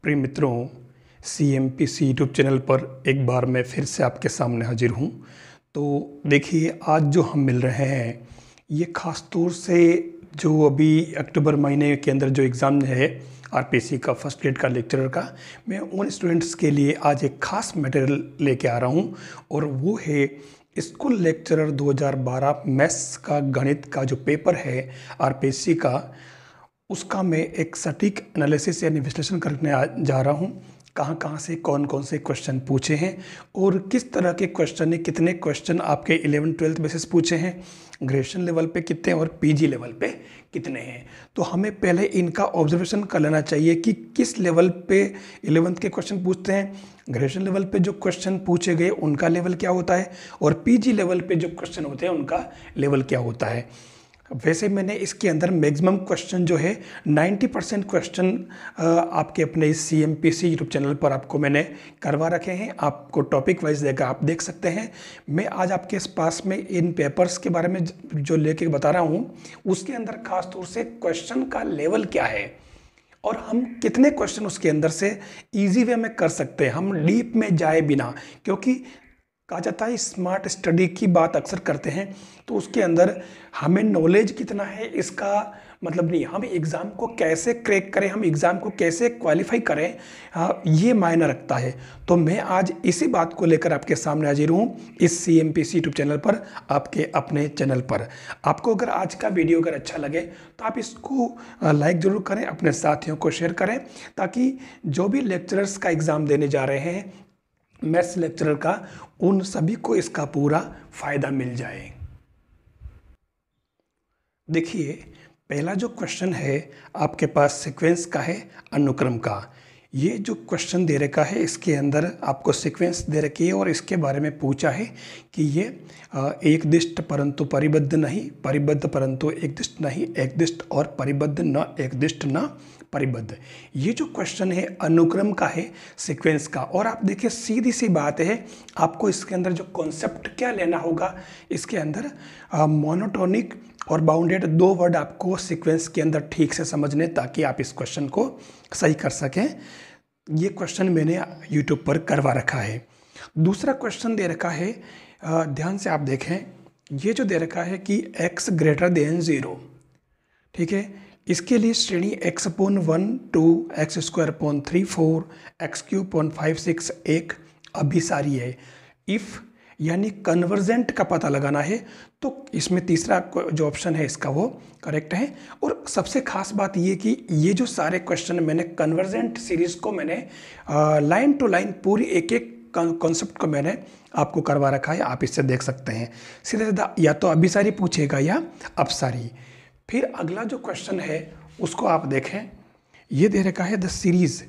प्रिय मित्रों, CMPC YouTube channel पर एक बार मैं फिर से आपके सामने हाजिर हूँ। तो देखिए, आज जो हम मिल रहे हैं ये ख़ास तौर से जो अभी अक्टूबर महीने के अंदर जो एग्ज़ाम है RPC का फर्स्ट ग्रेड का लेक्चरर का, मैं उन स्टूडेंट्स के लिए आज एक ख़ास मटेरियल लेके आ रहा हूँ और वो है स्कूल लेक्चरर 2012 मैथ्स का गणित का जो पेपर है RPC का, उसका मैं एक सटीक एनालिसिस यानी विश्लेषण करने जा रहा हूँ। कहाँ से कौन कौन से क्वेश्चन पूछे हैं और किस तरह के क्वेश्चन है, कितने क्वेश्चन आपके 11th-12th बेसिस पूछे हैं, ग्रेजुएशन लेवल पे कितने और PG लेवल पे कितने हैं। तो हमें पहले इनका ऑब्जर्वेशन कर लेना चाहिए कि किस लेवल पे 11th के क्वेश्चन पूछते हैं, ग्रेजुएशन लेवल पे जो क्वेश्चन पूछे गए उनका लेवल क्या होता है और PG लेवल पे जो क्वेश्चन होते हैं उनका लेवल क्या होता है। वैसे मैंने इसके अंदर मैक्सिमम क्वेश्चन जो है 90% क्वेश्चन आपके अपने इस CMPC यूट्यूब चैनल पर आपको मैंने करवा रखे हैं। आपको टॉपिक वाइज देगा, आप देख सकते हैं। मैं आज आपके पास में इन पेपर्स के बारे में जो लेके बता रहा हूँ, उसके अंदर खास तौर से क्वेश्चन का लेवल क्या है और हम कितने क्वेश्चन उसके अंदर से ईजी वे में कर सकते हैं, हम डीप में जाए बिना। क्योंकि कहा जाता है स्मार्ट स्टडी की बात अक्सर करते हैं, तो उसके अंदर हमें नॉलेज कितना है इसका मतलब नहीं, हम एग्ज़ाम को कैसे क्रैक करें, हम एग्ज़ाम को कैसे क्वालिफाई करें, ये मायने रखता है। तो मैं आज इसी बात को लेकर आपके सामने हाजिर हूँ इस CMPC यूट्यूब चैनल पर, आपके अपने चैनल पर। आपको अगर आज का वीडियो अगर अच्छा लगे तो आप इसको लाइक ज़रूर करें, अपने साथियों को शेयर करें, ताकि जो भी लेक्चरर्स का एग्ज़ाम देने जा रहे हैं मैथ्स लेक्चरर का, उन सभी को इसका पूरा फायदा मिल जाए। देखिए, पहला जो क्वेश्चन है आपके पास सीक्वेंस का है, अनुक्रम का। ये जो क्वेश्चन दे रखा है इसके अंदर आपको सीक्वेंस दे रखी है और इसके बारे में पूछा है कि ये एकदिष्ट परंतु परिबद्ध नहीं, परिबद्ध परंतु एकदिष्ट नहीं, एकदिष्ट और परिबद्ध न एकदिष्ट न परिबद्ध। ये जो क्वेश्चन है अनुक्रम का है, सीक्वेंस का। और आप देखिए, सीधी सी बात है, आपको इसके अंदर जो कॉन्सेप्ट क्या लेना होगा, इसके अंदर मोनोटोनिक और बाउंडेड दो वर्ड आपको सीक्वेंस के अंदर ठीक से समझने, ताकि आप इस क्वेश्चन को सही कर सकें। ये क्वेश्चन मैंने यूट्यूब पर करवा रखा है। दूसरा क्वेश्चन दे रखा है, ध्यान से आप देखें, ये जो दे रखा है कि x ग्रेटर देन 0, ठीक है। इसके लिए श्रेणी x/1 2 x² 3 4 x³ 5 6 एक अभिसारी है। इफ़ यानी कन्वर्जेंट का पता लगाना है, तो इसमें तीसरा जो ऑप्शन है इसका वो करेक्ट है। और सबसे खास बात ये कि ये जो सारे क्वेश्चन मैंने कन्वर्जेंट सीरीज़ को मैंने लाइन टू लाइन पूरी एक एक कॉन्सेप्ट को मैंने आपको करवा रखा है, आप इससे देख सकते हैं। सीधा सीधा या तो अभिसारी पूछेगा या अपसारी। फिर अगला जो क्वेश्चन है उसको आप देखें, ये दे रखा है द सीरीज़।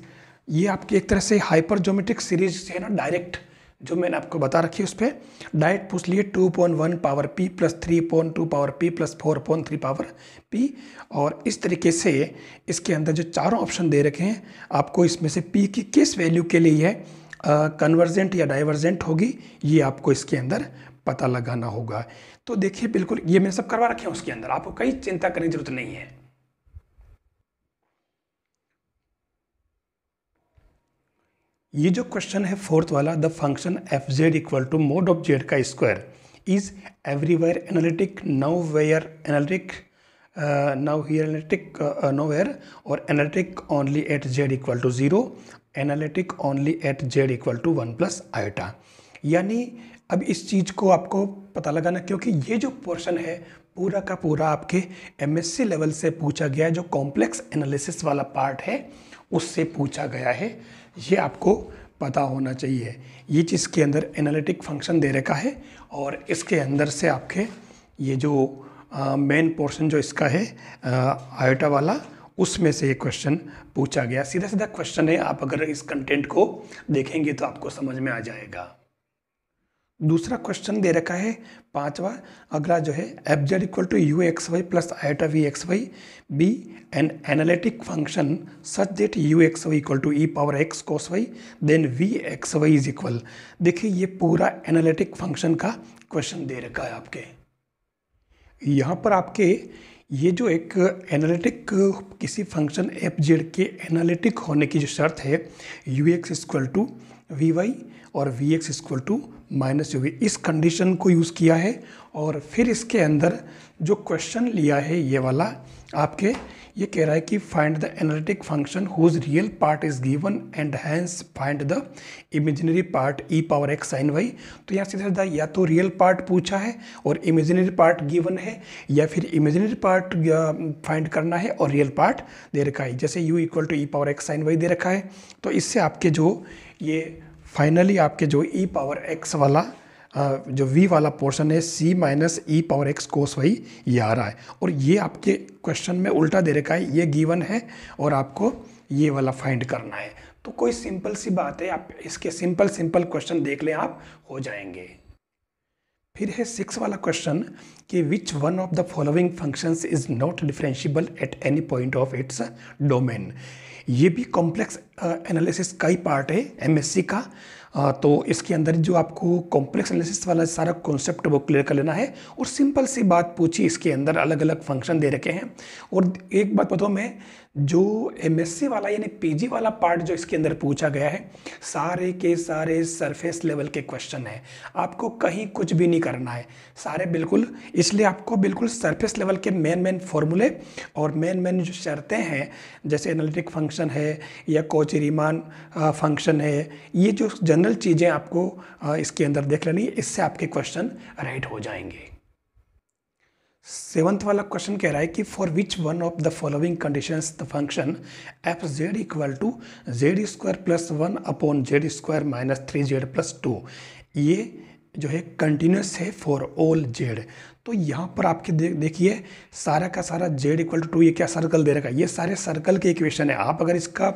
ये आपकी एक तरह से हाइपर ज्योमेट्रिक सीरीज है ना, डायरेक्ट जो मैंने आपको बता रखी है उस पर डायरेक्ट पूछ लिए 2/1 power p plus 3/2 power p plus 4/3 power p। और इस तरीके से इसके अंदर जो चारों ऑप्शन दे रखे हैं, आपको इसमें से p की किस वैल्यू के लिए है कन्वर्जेंट या डाइवर्जेंट होगी, ये आपको इसके अंदर पता लगाना होगा। तो देखिए, बिल्कुल ये मैंने सब करवा रखे हैं, उसके अंदर आपको कहीं चिंता करने की जरूरत नहीं है। ये जो क्वेश्चन है फोर्थ वाला, the function fz equal to mod of z का square is everywhere analytic nowhere analytic nowhere analytic nowhere और analytic only at z equal to 0, analytic only at z equal to 1 plus iota. यानी अब इस चीज़ को आपको पता लगाना, क्योंकि ये जो पोर्शन है पूरा का पूरा आपके MSc लेवल से पूछा गया है, जो कॉम्प्लेक्स एनालिसिस वाला पार्ट है उससे पूछा गया है, ये आपको पता होना चाहिए। ये चीज़ के अंदर एनालिटिक फंक्शन दे रखा है और इसके अंदर से आपके ये जो मेन पोर्शन जो इसका है आयोटा वाला, उसमें से ये क्वेश्चन पूछा गया। सीधा सीधा क्वेश्चन है, आप अगर इस कंटेंट को देखेंगे तो आपको समझ में आ जाएगा। दूसरा क्वेश्चन दे रखा है पांचवा, अगला जो है fz equal to u(xy) plus iota v(xy) B an analytic function such that u(xy) equal to e power x cos y then v(xy) is equal. देखिए, ये पूरा एनालिटिक फंक्शन का क्वेश्चन दे रखा है आपके। यहाँ पर आपके ये जो एक एनालिटिक किसी फंक्शन एफ जेड के एनालिटिक होने की जो शर्त है u x equal to v y और v x equal to minus u v, इस कंडीशन को यूज़ किया है। और फिर इसके अंदर जो क्वेश्चन लिया है ये वाला आपके, ये कह रहा है कि find the analytic function whose real part is given and hence find the imaginary part e power x sine y. तो यहाँ सीधा सीधा या तो रियल पार्ट पूछा है और इमेजिनरी पार्ट गिवन है, या फिर इमेजिनरी पार्ट फाइंड करना है और रियल पार्ट दे रखा है, जैसे u equal to e power x sine y दे रखा है। तो इससे आपके जो ये फाइनली आपके जो ई पावर एक्स वाला जो v वाला पोर्शन है c माइनस ई पावर एक्स कोस वाई ये आ रहा है। और ये आपके क्वेश्चन में उल्टा दे रखा है, ये गिवन है और आपको ये वाला फाइंड करना है। तो कोई सिंपल सी बात है, आप इसके सिंपल क्वेश्चन देख लें, आप हो जाएंगे। फिर है 6 वाला क्वेश्चन कि विच one of the following functions is not differentiable at any point of its domain. ये भी कॉम्प्लेक्स एनालिसिस का ही पार्ट है एमएससी का। तो इसके अंदर जो आपको कॉम्प्लेक्स एनालिसिस वाला सारा कॉन्सेप्ट वो क्लियर कर लेना है। और सिंपल सी बात पूछी, इसके अंदर अलग अलग फंक्शन दे रखे हैं। और एक बात बताऊँ मैं, जो एमएससी वाला यानी पीजी वाला पार्ट जो इसके अंदर पूछा गया है, सारे के सारे सरफेस लेवल के क्वेश्चन है, आपको कहीं कुछ भी नहीं करना है, सारे बिल्कुल। इसलिए आपको बिल्कुल सरफेस लेवल के मेन फॉर्मूले और मेन जो शर्तें हैं, जैसे एनालिटिक फंक्शन है या कोची-रीमान फंक्शन है, ये जो जनरल चीज़ें आपको इसके अंदर देख लेनी है, इससे आपके क्वेश्चन राइट हो जाएंगे। 7th वाला क्वेश्चन कह रहा है कि for which one of the following conditions the function f z equal to z square plus 1 upon z square minus 3z plus 2, ये जो है कंटिन्यूस है फॉर ऑल जेड। तो यहाँ पर आपके देखिए सारा का सारा z इक्वल टू 2, ये क्या सर्कल दे रखा है, ये सारे सर्कल के इक्वेशन है। आप अगर इसका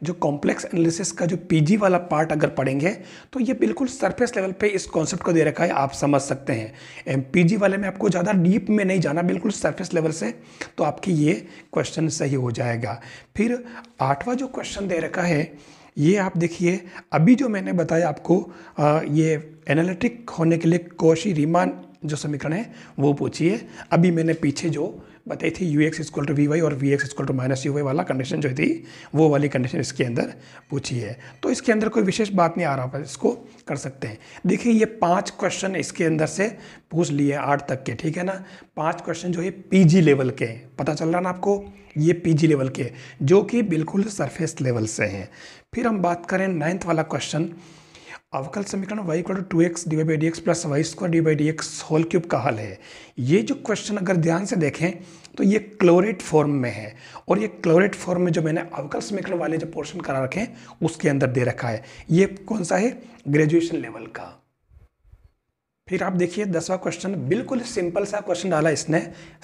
जो कॉम्प्लेक्स एनालिसिस का जो पीजी वाला पार्ट अगर पढ़ेंगे तो ये बिल्कुल सरफेस लेवल पे इस कॉन्सेप्ट को दे रखा है, आप समझ सकते हैं। पीजी वाले में आपको ज़्यादा डीप में नहीं जाना, बिल्कुल सरफेस लेवल से, तो आपकी ये क्वेश्चन सही हो जाएगा। फिर 8वां जो क्वेश्चन दे रखा है, ये आप देखिए, अभी जो मैंने बताया आपको ये एनालिटिक होने के लिए कौशी-रीमान जो समीकरण है वो पूछिए। अभी मैंने पीछे जो बताई थी u x equal to v y और v x equal to minus u y वाला कंडीशन जो थी, वो वाली कंडीशन इसके अंदर पूछी है। तो इसके अंदर कोई विशेष बात नहीं आ रहा, इसको कर सकते हैं। देखिए ये 5 क्वेश्चन इसके अंदर से पूछ लिए 8 तक के, ठीक है ना। 5 क्वेश्चन जो है पीजी लेवल के, पता चल रहा ना आपको, ये पीजी लेवल के जो कि बिल्कुल सरफेस लेवल से हैं। फिर हम बात करें 9th वाला क्वेश्चन, अवकल समीकरण y equal to 2x d by d x plus y square d by d x whole cube का हल है। ये जो क्वेश्चन अगर ध्यान से देखें तो ये क्लोरेट फॉर्म में है, और ये क्लोरेट फॉर्म में जो मैंने अवकल समीकरण वाले जो पोर्शन करा रखे हैं उसके अंदर दे रखा है। ये कौन सा है, ग्रेजुएशन लेवल का। फिर आप देखिए 10वां क्वेश्चन, बिल्कुल सिंपल सा क्वेश्चन डाला इसने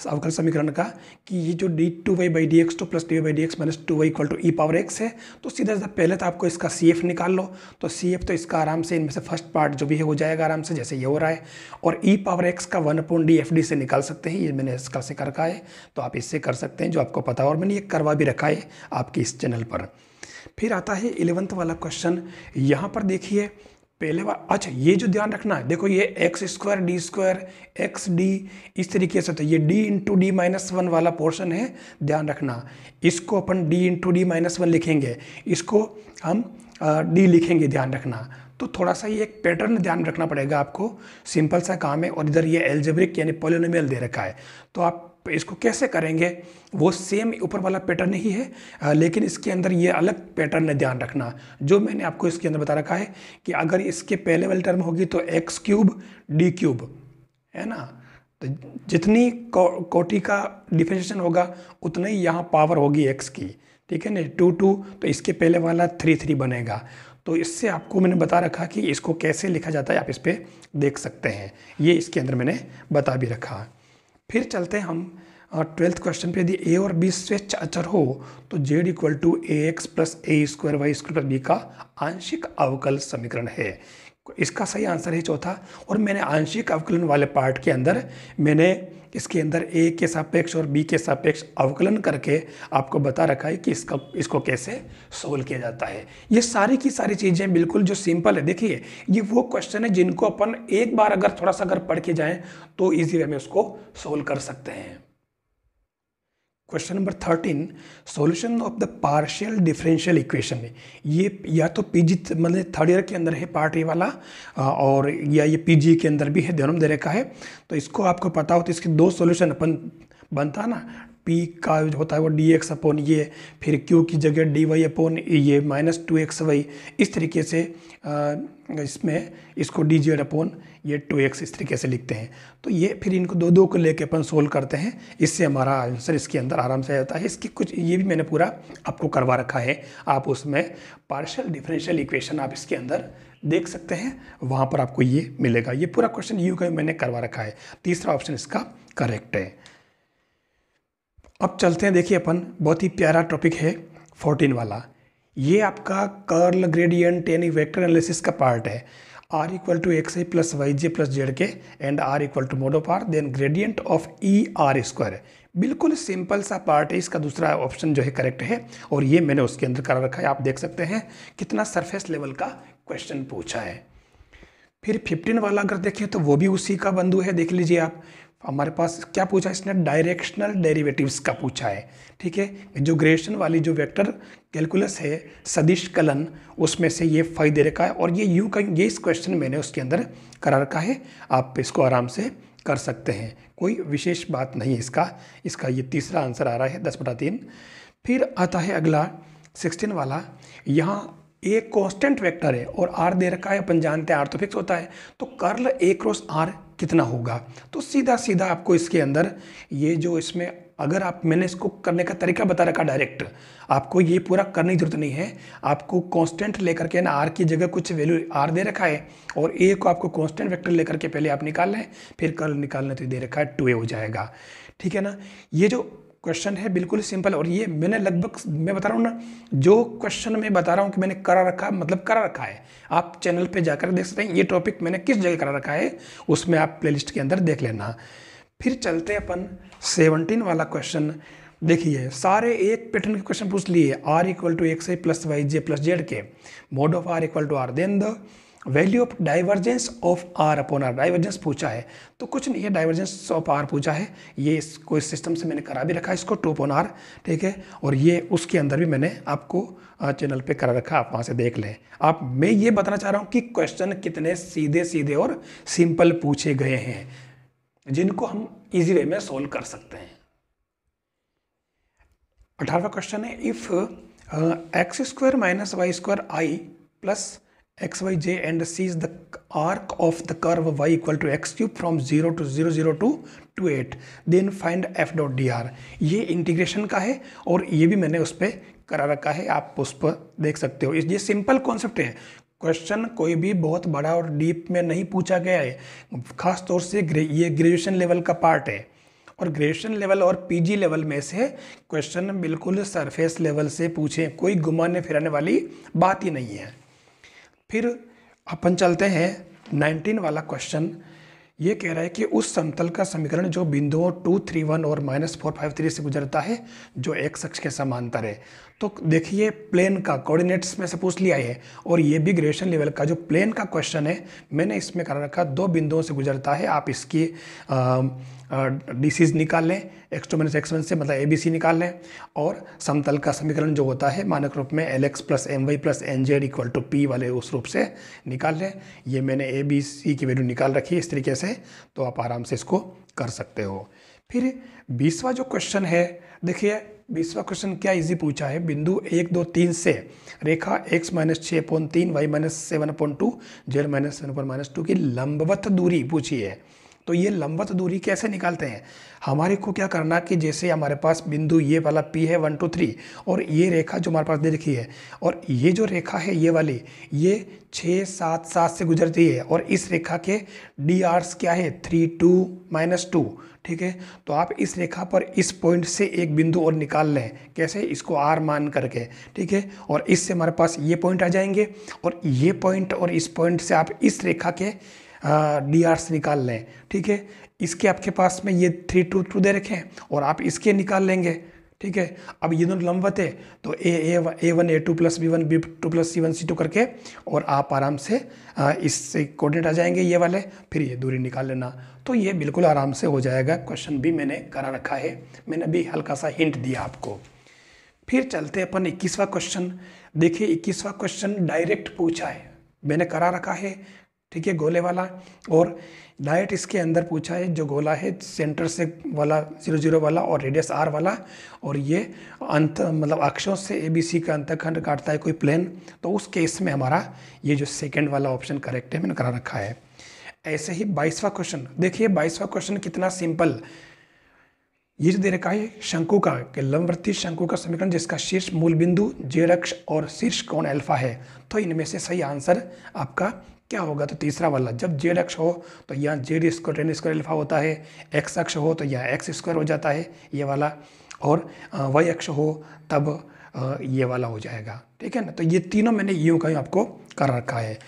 अवकल समीकरण का कि ये जो d2y by d x two plus d by d x minus 2y equal to e power x है। तो सीधा सीधा पहले तो आपको इसका CF निकाल लो, तो CF तो इसका आराम से इनमें से फर्स्ट पार्ट जो भी है हो जाएगा आराम से, जैसे ये हो रहा है। और ई पावर एक्स का 1/d FD से निकाल सकते हैं, ये मैंने इसका से कर रखा है, तो आप इससे कर सकते हैं जो आपको पता है, और मैंने ये करवा भी रखा है आपके इस चैनल पर। फिर आता है 11th वाला क्वेश्चन, यहाँ पर देखिए पहले बार, अच्छा ये जो ध्यान रखना है, देखो ये x square D square x D इस तरीके से, तो ये d इंटू डी माइनस 1 वाला पोर्शन है, ध्यान रखना। इसको अपन d इंटू डी माइनस 1 लिखेंगे, इसको हम d लिखेंगे, ध्यान रखना। तो थोड़ा सा ये एक पैटर्न ध्यान रखना पड़ेगा आपको, सिंपल सा काम है। और इधर ये एल्जेब्रिक यानी पॉलिनोमियल दे रखा है, तो आप इसको कैसे करेंगे, वो सेम ऊपर वाला पैटर्न ही है, लेकिन इसके अंदर ये अलग पैटर्न है, ध्यान रखना। जो मैंने आपको इसके अंदर बता रखा है कि अगर इसके पहले वाली टर्म होगी तो एक्स क्यूब डी क्यूब है ना, तो जितनी कोटि का डिफरेंशिएशन होगा उतना ही यहाँ पावर होगी एक्स की, ठीक है ना। 2 2 तो इसके पहले वाला 3 3 बनेगा। तो इससे आपको मैंने बता रखा कि इसको कैसे लिखा जाता है, आप इस पर देख सकते हैं, ये इसके अंदर मैंने बता भी रखा। फिर चलते हैं हम 12th क्वेश्चन पे, यदि a और b स्वेच्छ अचर हो तो z equal to a x plus a square y square plus b का आंशिक अवकल समीकरण है। इसका सही आंसर है चौथा। और मैंने आंशिक अवकलन वाले पार्ट के अंदर मैंने इसके अंदर a के सापेक्ष और b के सापेक्ष अवकलन करके आपको बता रखा है कि इसको कैसे सोल्व किया जाता है। ये सारी की सारी चीज़ें बिल्कुल जो सिंपल है। देखिए ये वो क्वेश्चन है जिनको अपन एक बार अगर थोड़ा सा अगर पढ़ के जाएं तो इजी वे में उसको सोल्व कर सकते हैं। Question number 13, solution of the partial differential equation है। ये या तो पीजी मतलब थर्ड ईयर के अंदर है पार्ट ए वाला, और या ये पीजी के अंदर भी है, दोनों में दे रखा है। तो इसको आपको पता हो तो इसके दो सॉल्यूशन अपन बनता ना, पी का जो होता है वो डी एक्स अपॉन ये, फिर क्यू की जगह डी वाई अपॉन ये -2xy, इस तरीके से इसमें इसको डी जेड अपॉन ये 2x इस तरीके से लिखते हैं। तो ये फिर इनको दो दो को लेके अपन सोल्व करते हैं, इससे हमारा आंसर इसके अंदर आराम से आ जाता है। इसकी कुछ ये भी मैंने पूरा आपको करवा रखा है, आप उसमें पार्शियल डिफरेंशियल इक्वेशन आप इसके अंदर देख सकते हैं, वहाँ पर आपको ये मिलेगा। ये पूरा क्वेश्चन यू का मैंने करवा रखा है, तीसरा ऑप्शन इसका करेक्ट है। अब चलते हैं, देखिए अपन बहुत ही प्यारा टॉपिक है 14 वाला। ये आपका कर्ल ग्रेडियंट यानी वेक्टर एनालिसिस का पार्ट है। r equal to x i plus y j plus z k and r equal to mod of r then gradient of e r square. बिल्कुल सिंपल सा part है, इसका दूसरा option जो है करेक्ट है, और ये मैंने उसके अंदर करा रखा है। आप देख सकते हैं कितना सरफेस लेवल का क्वेश्चन पूछा है। फिर 15 वाला अगर देखें तो वो भी उसी का बंधु है, देख लीजिए आप। हमारे पास क्या पूछा है इसने, डायरेक्शनल डेरिवेटिव्स का पूछा है। ठीक है, जो ग्रेडेशन वाली जो वेक्टर कैलकुलस है सदिश कलन, उसमें से ये फाइव दे रखा है, और ये यू का ये इस क्वेश्चन मैंने उसके अंदर करा रखा है। आप इसको आराम से कर सकते हैं, कोई विशेष बात नहीं इसका ये तीसरा आंसर आ रहा है 10/3। फिर आता है अगला 16 वाला। यहाँ एक कांस्टेंट वेक्टर है और r दे रखा है, अपन जानते हैं r तो फिक्स होता है, तो कर्ल a क्रॉस r कितना होगा। तो सीधा सीधा आपको इसके अंदर ये जो इसमें अगर आप मैंने इसको करने का तरीका बता रखा डायरेक्ट, आपको ये पूरा करने की जरूरत नहीं है। आपको कांस्टेंट लेकर के ना r की जगह कुछ वैल्यू r दे रखा है और a को आपको कांस्टेंट वेक्टर लेकर के पहले आप निकाल लें, फिर कर्ल निकालने तो दे रखा है 2a हो जाएगा। ठीक है ना, ये जो क्वेश्चन है बिल्कुल सिंपल, और ये मैंने लगभग मैं बता रहा हूँ ना, जो क्वेश्चन मैं बता रहा हूँ कि मैंने करा रखा मतलब करा रखा है, आप चैनल पे जाकर देख सकते हैं ये टॉपिक मैंने किस जगह करा रखा है, उसमें आप प्लेलिस्ट के अंदर देख लेना। फिर चलते अपन 17 वाला क्वेश्चन। देखिए सारे एक पैटर्न के क्वेश्चन पूछ लिए, r equal to x i plus y j plus z k, mod of r equal to r, then the value of divergence of r upon r। Divergence पूछा है तो कुछ नहीं है, डाइवर्जेंस ऑफ r पूछा है, ये इसको इस सिस्टम से मैंने करा भी रखा है इसको 2 अपॉन r। ठीक है, और ये उसके अंदर भी मैंने आपको चैनल पे करा रखा, आप वहाँ से देख लें। आप मैं ये बताना चाह रहा हूँ कि क्वेश्चन कितने सीधे सीधे और सिंपल पूछे गए हैं, जिनको हम इजी वे में सोल्व कर सकते हैं। 18वां क्वेश्चन है, if x square minus y square i plus x y j and c is the arc of the curve y equal to x cube from 0 to 0 0 to 28, then find f dot d r. ये integration का है और ये भी मैंने उस पर करा रखा है, आप उस पर देख सकते हो। ये सिंपल कॉन्सेप्ट है, क्वेश्चन कोई भी बहुत बड़ा और डीप में नहीं पूछा गया है, खास तौर से ये ग्रेजुएशन लेवल का पार्ट है, और ग्रेजुएशन लेवल और पीजी लेवल में से क्वेश्चन बिल्कुल सरफेस लेवल से पूछे, कोई घुमाने फिराने वाली बात ही नहीं है। फिर अपन चलते हैं 19 वाला क्वेश्चन। ये कह रहा है कि उस समतल का समीकरण जो बिंदुओं 2, 3, 1 और -4, 5, 3 से गुजरता है जो एक्स अक्ष के समांतर है। तो देखिए प्लेन का कोऑर्डिनेट्स में से पूछ लिया है, और ये भी ग्रेजुएशन लेवल का जो प्लेन का क्वेश्चन है मैंने इसमें कर रखा, दो बिंदुओं से गुजरता है। आप इसकी डीसीज निकाल लें, x2 - x1 से मतलब ABC निकाल लें, और समतल का समीकरण जो होता है मानक रूप में LX + MY + NZ = P वाले उस रूप से निकाल लें। ये मैंने ABC की वैल्यू निकाल रखी है इस तरीके से, तो आप आराम से इसको कर सकते हो। फिर 20वां जो क्वेश्चन है, देखिए 20वां क्वेश्चन क्या इजी पूछा है, बिंदु 1, 2, 3 से रेखा x - 6/3 y - 7/2 z - 7/-2 की लंबवत दूरी पूछी है। तो ये लंबवत दूरी कैसे निकालते हैं, हमारे को क्या करना कि जैसे हमारे पास बिंदु ये वाला P है 1 2 3, और ये रेखा जो हमारे पास दे रखी है, और ये जो रेखा है ये वाली, ये 6 7 7 से गुजरती है, और इस रेखा के डी आर्स क्या है 3 2 -2। ठीक है, तो आप इस रेखा पर इस पॉइंट से एक बिंदु और निकाल लें, कैसे, इसको R मान करके। ठीक है, और इससे हमारे पास ये पॉइंट आ जाएंगे, और ये पॉइंट और इस पॉइंट से आप इस रेखा के डी आर्स निकाल लें। ठीक है, इसके आपके पास में ये 3 2 2 दे रखे हैं, और आप इसके निकाल लेंगे। ठीक है। अब ये दोनों लंबवत है तो A1 A2 plus B1 B2 plus C1 C2 करके और आप आराम से इससे कोऑर्डिनेट आ जाएंगे ये वाले, फिर ये दूरी निकाल लेना। तो ये बिल्कुल आराम से हो जाएगा। क्वेश्चन भी मैंने करा रखा है, मैंने अभी हल्का सा हिंट दिया आपको। फिर चलते अपन 21वां क्वेश्चन। देखिए 21वां क्वेश्चन डायरेक्ट पूछा है, मैंने करा रखा है, ठीक है, गोले वाला। और डायरेक्ट इसके अंदर पूछा है, जो गोला है सेंटर से वाला 0 0 वाला और रेडियस r वाला, और ये अंत मतलब अक्षों से ABC का अंतखंड काटता है कोई प्लेन। तो उस केस में हमारा ये जो सेकंड वाला ऑप्शन करेक्ट है, मैंने करा रखा है। ऐसे ही 22वां क्वेश्चन देखिए। 22वां क्वेश्चन कितना सिंपल। ये जो दे रखा है शंकु का लंबवर्ती शंकु का समीकरण जिसका शीर्ष मूल बिंदु z अक्ष और शीर्ष कोण अल्फा है। तो इनमें से सही आंसर आपका क्या होगा? तो तीसरा वाला। जब z अक्ष हो तो यहाँ z square tan square alpha होता है, x अक्ष हो तो यहाँ x स्क्वायर हो जाता है ये वाला, और y अक्ष हो तब ये वाला हो जाएगा, ठीक है ना। तो ये तीनों मैंने यूं का आपको कर रखा है।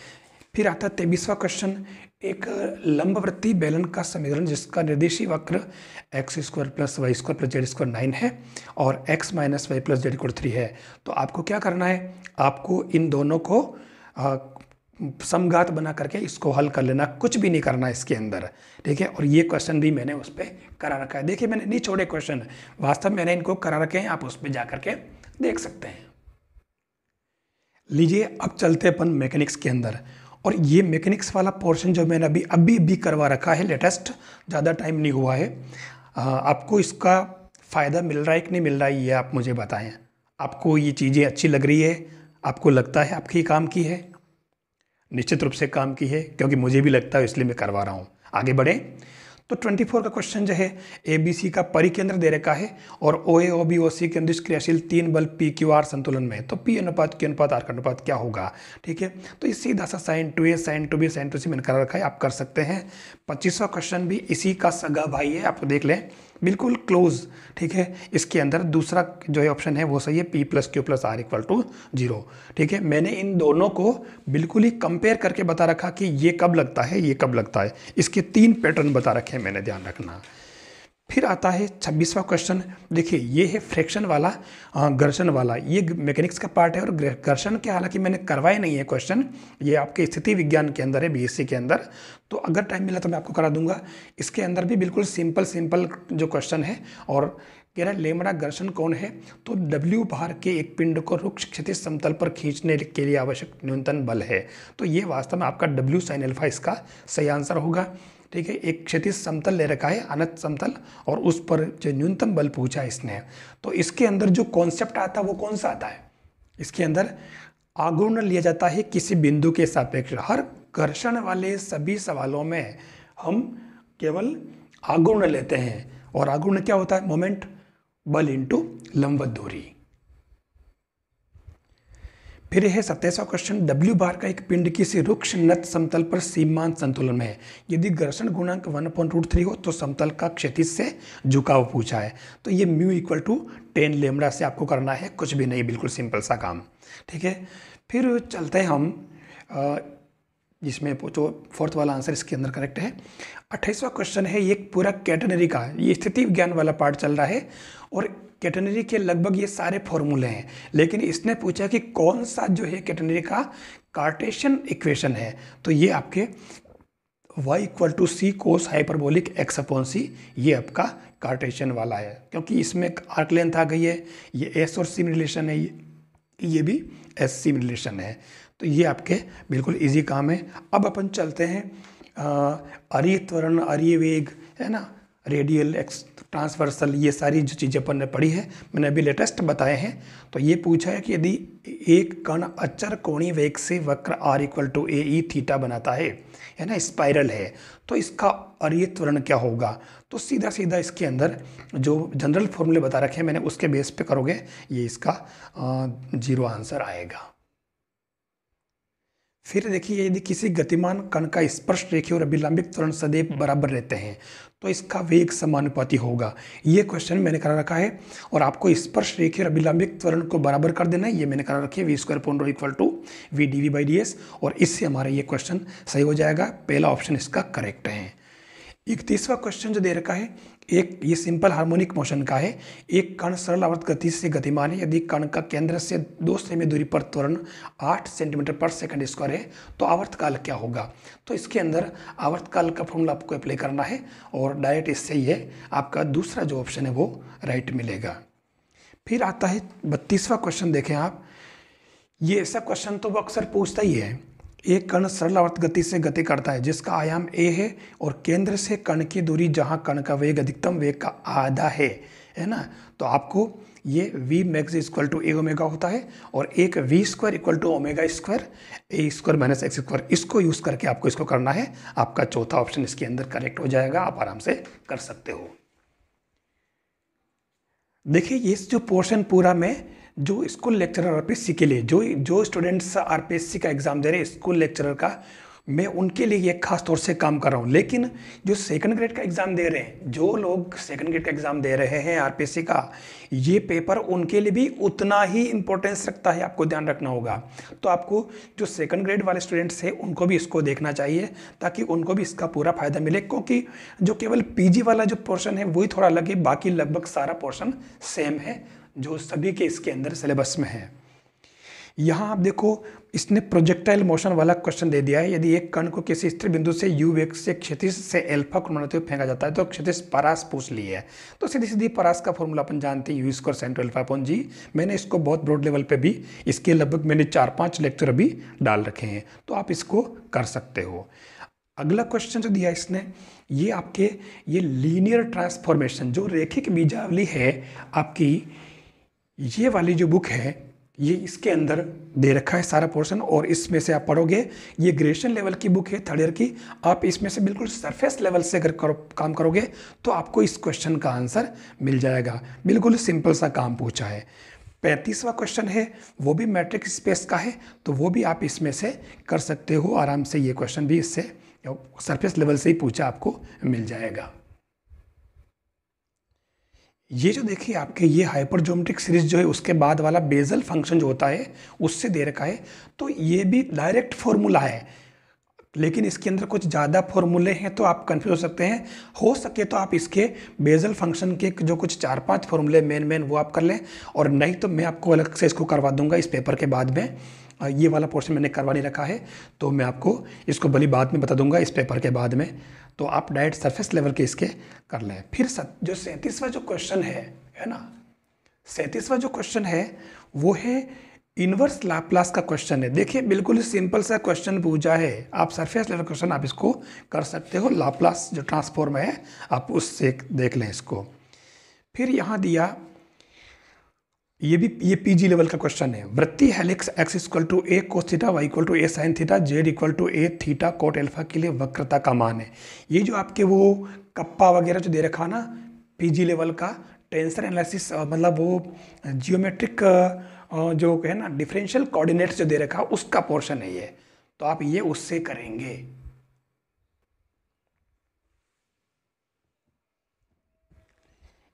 फिर आता है 23वां क्वेश्चन। एक लंबवृत्तीय बेलन का समीकरण जिसका निर्देशीय वक्र x square plus y square plus z square 9 है और x minus y plus Z equal 3 है। तो आपको क्या करना है? आपको इन दोनों को समघात बना करके इसको हल कर लेना, कुछ भी नहीं करना इसके अंदर, ठीक है। और ये क्वेश्चन भी मैंने उस पर करा रखा है। देखिए मैंने नहीं छोड़े क्वेश्चन, वास्तव में मैंने इनको करा रखे हैं, आप उस पर जा करके देख सकते हैं। लीजिए अब चलते अपन मैकेनिक्स के अंदर। और ये मैकेनिक्स वाला पोर्शन जो मैंने अभी करवा रखा है लेटेस्ट, ज़्यादा टाइम नहीं हुआ है। आपको इसका फ़ायदा मिल रहा है कि नहीं मिल रहा है ये आप मुझे बताएं। आपको ये चीज़ें अच्छी लग रही है? आपको लगता है आपकी काम की है? निश्चित रूप से काम की है, क्योंकि मुझे भी लगता है, इसलिए मैं करवा रहा हूँ। आगे बढ़ें तो 24 का क्वेश्चन जो है ABC का परिकेंद्र दे रखा है और OA OB OC के अंदर क्रियाशील 3 बल PQR संतुलन में है। तो P अनुपात Q अनुपात R का अनुपात क्या होगा, ठीक है। तो ये सीधा सा sin 2A sin 2B sin 2C मैंने कर रखा है, आप कर सकते हैं। 25वां क्वेश्चन भी इसी का सगा भाई है, आप देख लें, बिल्कुल क्लोज, ठीक है। इसके अंदर दूसरा जो है ऑप्शन है वो सही है, P plus Q plus R equal to 0, ठीक है। मैंने इन दोनों को बिल्कुल ही कंपेयर करके बता रखा कि ये कब लगता है, ये कब लगता है। इसके 3 पैटर्न बता रखे हैं मैंने, ध्यान रखना। फिर आता है 26वां क्वेश्चन। देखिए ये है फ्रैक्शन वाला, घर्षण वाला, ये मैकेनिक्स का पार्ट है। और घर्षण के हालांकि मैंने करवाए नहीं है क्वेश्चन, ये आपके स्थिति विज्ञान के अंदर है, BSc के अंदर। तो अगर टाइम मिला तो मैं आपको करा दूंगा। इसके अंदर भी बिल्कुल सिंपल जो क्वेश्चन है। और कह रहा है लेमड़ा घर्षण कौन है? तो W भार के एक पिंड को रुक्ष क्षैतिज समतल पर खींचने के लिए आवश्यक न्यूनतम बल है। तो ये वास्तव में आपका W sin अल्फा इसका सही आंसर होगा, ठीक है। एक क्षैतिज समतल ले रखा है, अनंत समतल, और उस पर जो न्यूनतम बल पूछा है इसने। तो इसके अंदर जो कॉन्सेप्ट आता है वो कौन सा आता है? इसके अंदर आघूर्ण लिया जाता है किसी बिंदु के सापेक्ष। हर घर्षण वाले सभी सवालों में हम केवल आघूर्ण लेते हैं, और आघूर्ण क्या होता है? मोमेंट, बल इंटू लंबवत दूरी। फिर है 27वां क्वेश्चन। W बार का एक पिंड किसी रुक्ष नत समतल पर सीमांत संतुलन में है। यदि घर्षण गुणांक 1/√3 हो तो समतल का क्षैतिज से झुकाव पूछा है। तो ये म्यू इक्वल टू 10 लेमड़ा से आपको करना है, कुछ भी नहीं, बिल्कुल सिंपल सा काम, ठीक है। फिर चलते हैं हम जिसमें जो 4th वाला आंसर इसके अंदर करेक्ट है। 28वां क्वेश्चन है, ये पूरा कैटेनरी का, ये स्थिति विज्ञान वाला पार्ट चल रहा है और कैटेनरी के लगभग ये सारे फॉर्मूले हैं। लेकिन इसने पूछा कि कौन सा जो है कैटेनरी का कार्टेशियन इक्वेशन है। तो ये आपके y equal to C cos hyperbolic x/c, ये आपका कार्टेशियन वाला है, क्योंकि इसमें आर्क लेंथ आ गई है, ये S और C में रिलेशन है, ये भी SC में रिलेशन है। तो ये आपके बिल्कुल इजी काम है। अब अपन चलते हैं अरीय त्वरण, अरीय वेग, है ना, रेडियल, एक्स ट्रांसवर्सल, ये सारी जो चीज़ें अपन ने पढ़ी है, मैंने अभी लेटेस्ट बताए हैं। तो ये पूछा है कि यदि एक कण अचर कोणीय वेग से वक्र r equal to AE theta बनाता है ना, स्पाइरल है, तो इसका अरीय त्वरण क्या होगा? तो सीधा सीधा इसके अंदर जो जनरल फॉर्मूले बता रखे हैं मैंने, उसके बेस पे करोगे, ये इसका 0 आंसर आएगा। फिर देखिए यदि किसी गतिमान कण का स्पर्श रेखीय और अभिलंबित त्वरण सदैव बराबर रहते हैं तो इसका वेग समानुपाती होगा। ये क्वेश्चन मैंने करा रखा है, और आपको स्पर्श रेखीय और अभिलंबित त्वरण को बराबर कर देना है। ये मैंने करा रखी है v² इक्वल टू v/dv/ds, और इससे हमारा ये क्वेश्चन सही हो जाएगा। पहला ऑप्शन इसका करेक्ट है। 31वां क्वेश्चन जो दे रखा है, एक ये सिंपल हार्मोनिक मोशन का है। एक कण सरल आवर्त गति से गतिमान है। यदि कण का केंद्र से 2 सेमी दूरी पर त्वरण 8 सेंटीमीटर पर सेकंड स्क्वायर है तो आवर्तकाल क्या होगा। तो इसके अंदर आवर्तकाल का फॉर्मूला आपको अप्लाई करना है और डायरेक्ट इससे ये आपका दूसरा जो ऑप्शन है वो राइट मिलेगा। फिर आता है 32वां क्वेश्चन, देखें आप। ये ऐसा क्वेश्चन तो वो अक्सर पूछता ही है। एक कण सरल आवर्त गति से गति करता है जिसका आयाम a है और केंद्र से कण की दूरी जहां कण का वेग अधिकतम वेग का आधा है ना। तो आपको ये v max equal to a omega होता है और एक v square equal to omega square a square minus x square, इसको यूज़ करके आपको इसको करना है। आपका चौथा ऑप्शन इसके अंदर करेक्ट हो जाएगा, आप आराम से कर सकते हो। देखिए ये जो पोर्शन पूरा में जो स्कूल लेक्चरर आरपीएससी के लिए जो स्टूडेंट्स आरपीएससी का एग्ज़ाम दे रहे हैं स्कूल लेक्चरर का, मैं उनके लिए ये खास तौर से काम कर रहा हूँ। लेकिन जो सेकंड ग्रेड का एग्ज़ाम दे रहे हैं, जो लोग सेकंड ग्रेड का एग्ज़ाम दे रहे हैं आरपीएससी का, ये पेपर उनके लिए भी उतना ही इंपॉर्टेंस रखता है, आपको ध्यान रखना होगा। तो आपको जो सेकंड ग्रेड वाले स्टूडेंट्स हैं उनको भी इसको देखना चाहिए ताकि उनको भी इसका पूरा फायदा मिले, क्योंकि जो केवल पीजी वाला जो पोर्शन है वही थोड़ा अलग है, बाकी लगभग सारा पोर्शन सेम है जो सभी के इसके अंदर सिलेबस में है। यहाँ आप देखो इसने प्रोजेक्टाइल मोशन वाला क्वेश्चन दे दिया है। यदि एक कण को किसी स्थिर बिंदु से u वेग से क्षितिज से अल्फा कोण बनाते हुए फेंका जाता है तो क्षितिज परास पूछ ली है। तो सीधी सीधी परास का फॉर्मूला अपन जानते हैं, u square sine alpha upon g. मैंने इसको बहुत ब्रॉड लेवल पे भी इसके लगभग मैंने 4-5 लेक्चर अभी डाल रखे हैं, तो आप इसको कर सकते हो। अगला क्वेश्चन जो दिया इसने, ये आपके ये लीनियर ट्रांसफॉर्मेशन जो रेखिक बीजावली है आपकी, ये वाली जो बुक है ये इसके अंदर दे रखा है सारा पोर्शन और इसमें से आप पढ़ोगे। ये ग्रेजुएशन लेवल की बुक है, थर्ड ईयर की। आप इसमें से बिल्कुल सरफेस लेवल से अगर काम करोगे तो आपको इस क्वेश्चन का आंसर मिल जाएगा। बिल्कुल सिंपल सा काम पूछा है। 35वां क्वेश्चन है वो भी मैट्रिक स्पेस का है, तो वो भी आप इसमें से कर सकते हो आराम से। ये क्वेश्चन भी इससे सरफेस लेवल से ही पूछा आपको मिल जाएगा। ये जो देखिए आपके ये हाइपरजोमेट्रिक सीरीज जो है उसके बाद वाला बेजल फंक्शन जो होता है उससे दे रखा है, तो ये भी डायरेक्ट फॉर्मूला है, लेकिन इसके अंदर कुछ ज़्यादा फॉर्मूले हैं तो आप कंफ्यूज हो सकते हैं। हो सके तो आप इसके बेजल फंक्शन के जो कुछ 4-5 फॉर्मूले मेन वो आप कर लें, और नहीं तो मैं आपको अलग से इसको करवा दूंगा इस पेपर के बाद में। ये वाला पोर्शन मैंने करवा नहीं रखा है तो मैं आपको इसको भली बाद में बता दूंगा इस पेपर के बाद में। तो आप डायरेक्ट सरफेस लेवल के इसके कर लें। फिर जो 37वां जो क्वेश्चन है ना, 37वां जो क्वेश्चन है वो है इनवर्स लाप्लास का क्वेश्चन है। देखिए बिल्कुल सिंपल सा क्वेश्चन पूछा है, आप सरफेस लेवल क्वेश्चन आप इसको कर सकते हो। लाप्लास जो ट्रांसफॉर्म है आप उससे देख लें इसको। फिर यहाँ दिया ये पीजी लेवल का क्वेश्चन है। वृत्तीय helix x equal to a cos theta y equal to a sine theta z equal to a theta cot alpha के लिए वक्रता का मान है। ये जो आपके वो कप्पा वगैरह जो दे रखा ना पीजी लेवल का टेंसर एनालिसिस, मतलब वो जियोमेट्रिक जो है ना डिफरेंशियल कोऑर्डिनेट्स जो दे रखा उसका पोर्शन है ये, तो आप ये उससे करेंगे।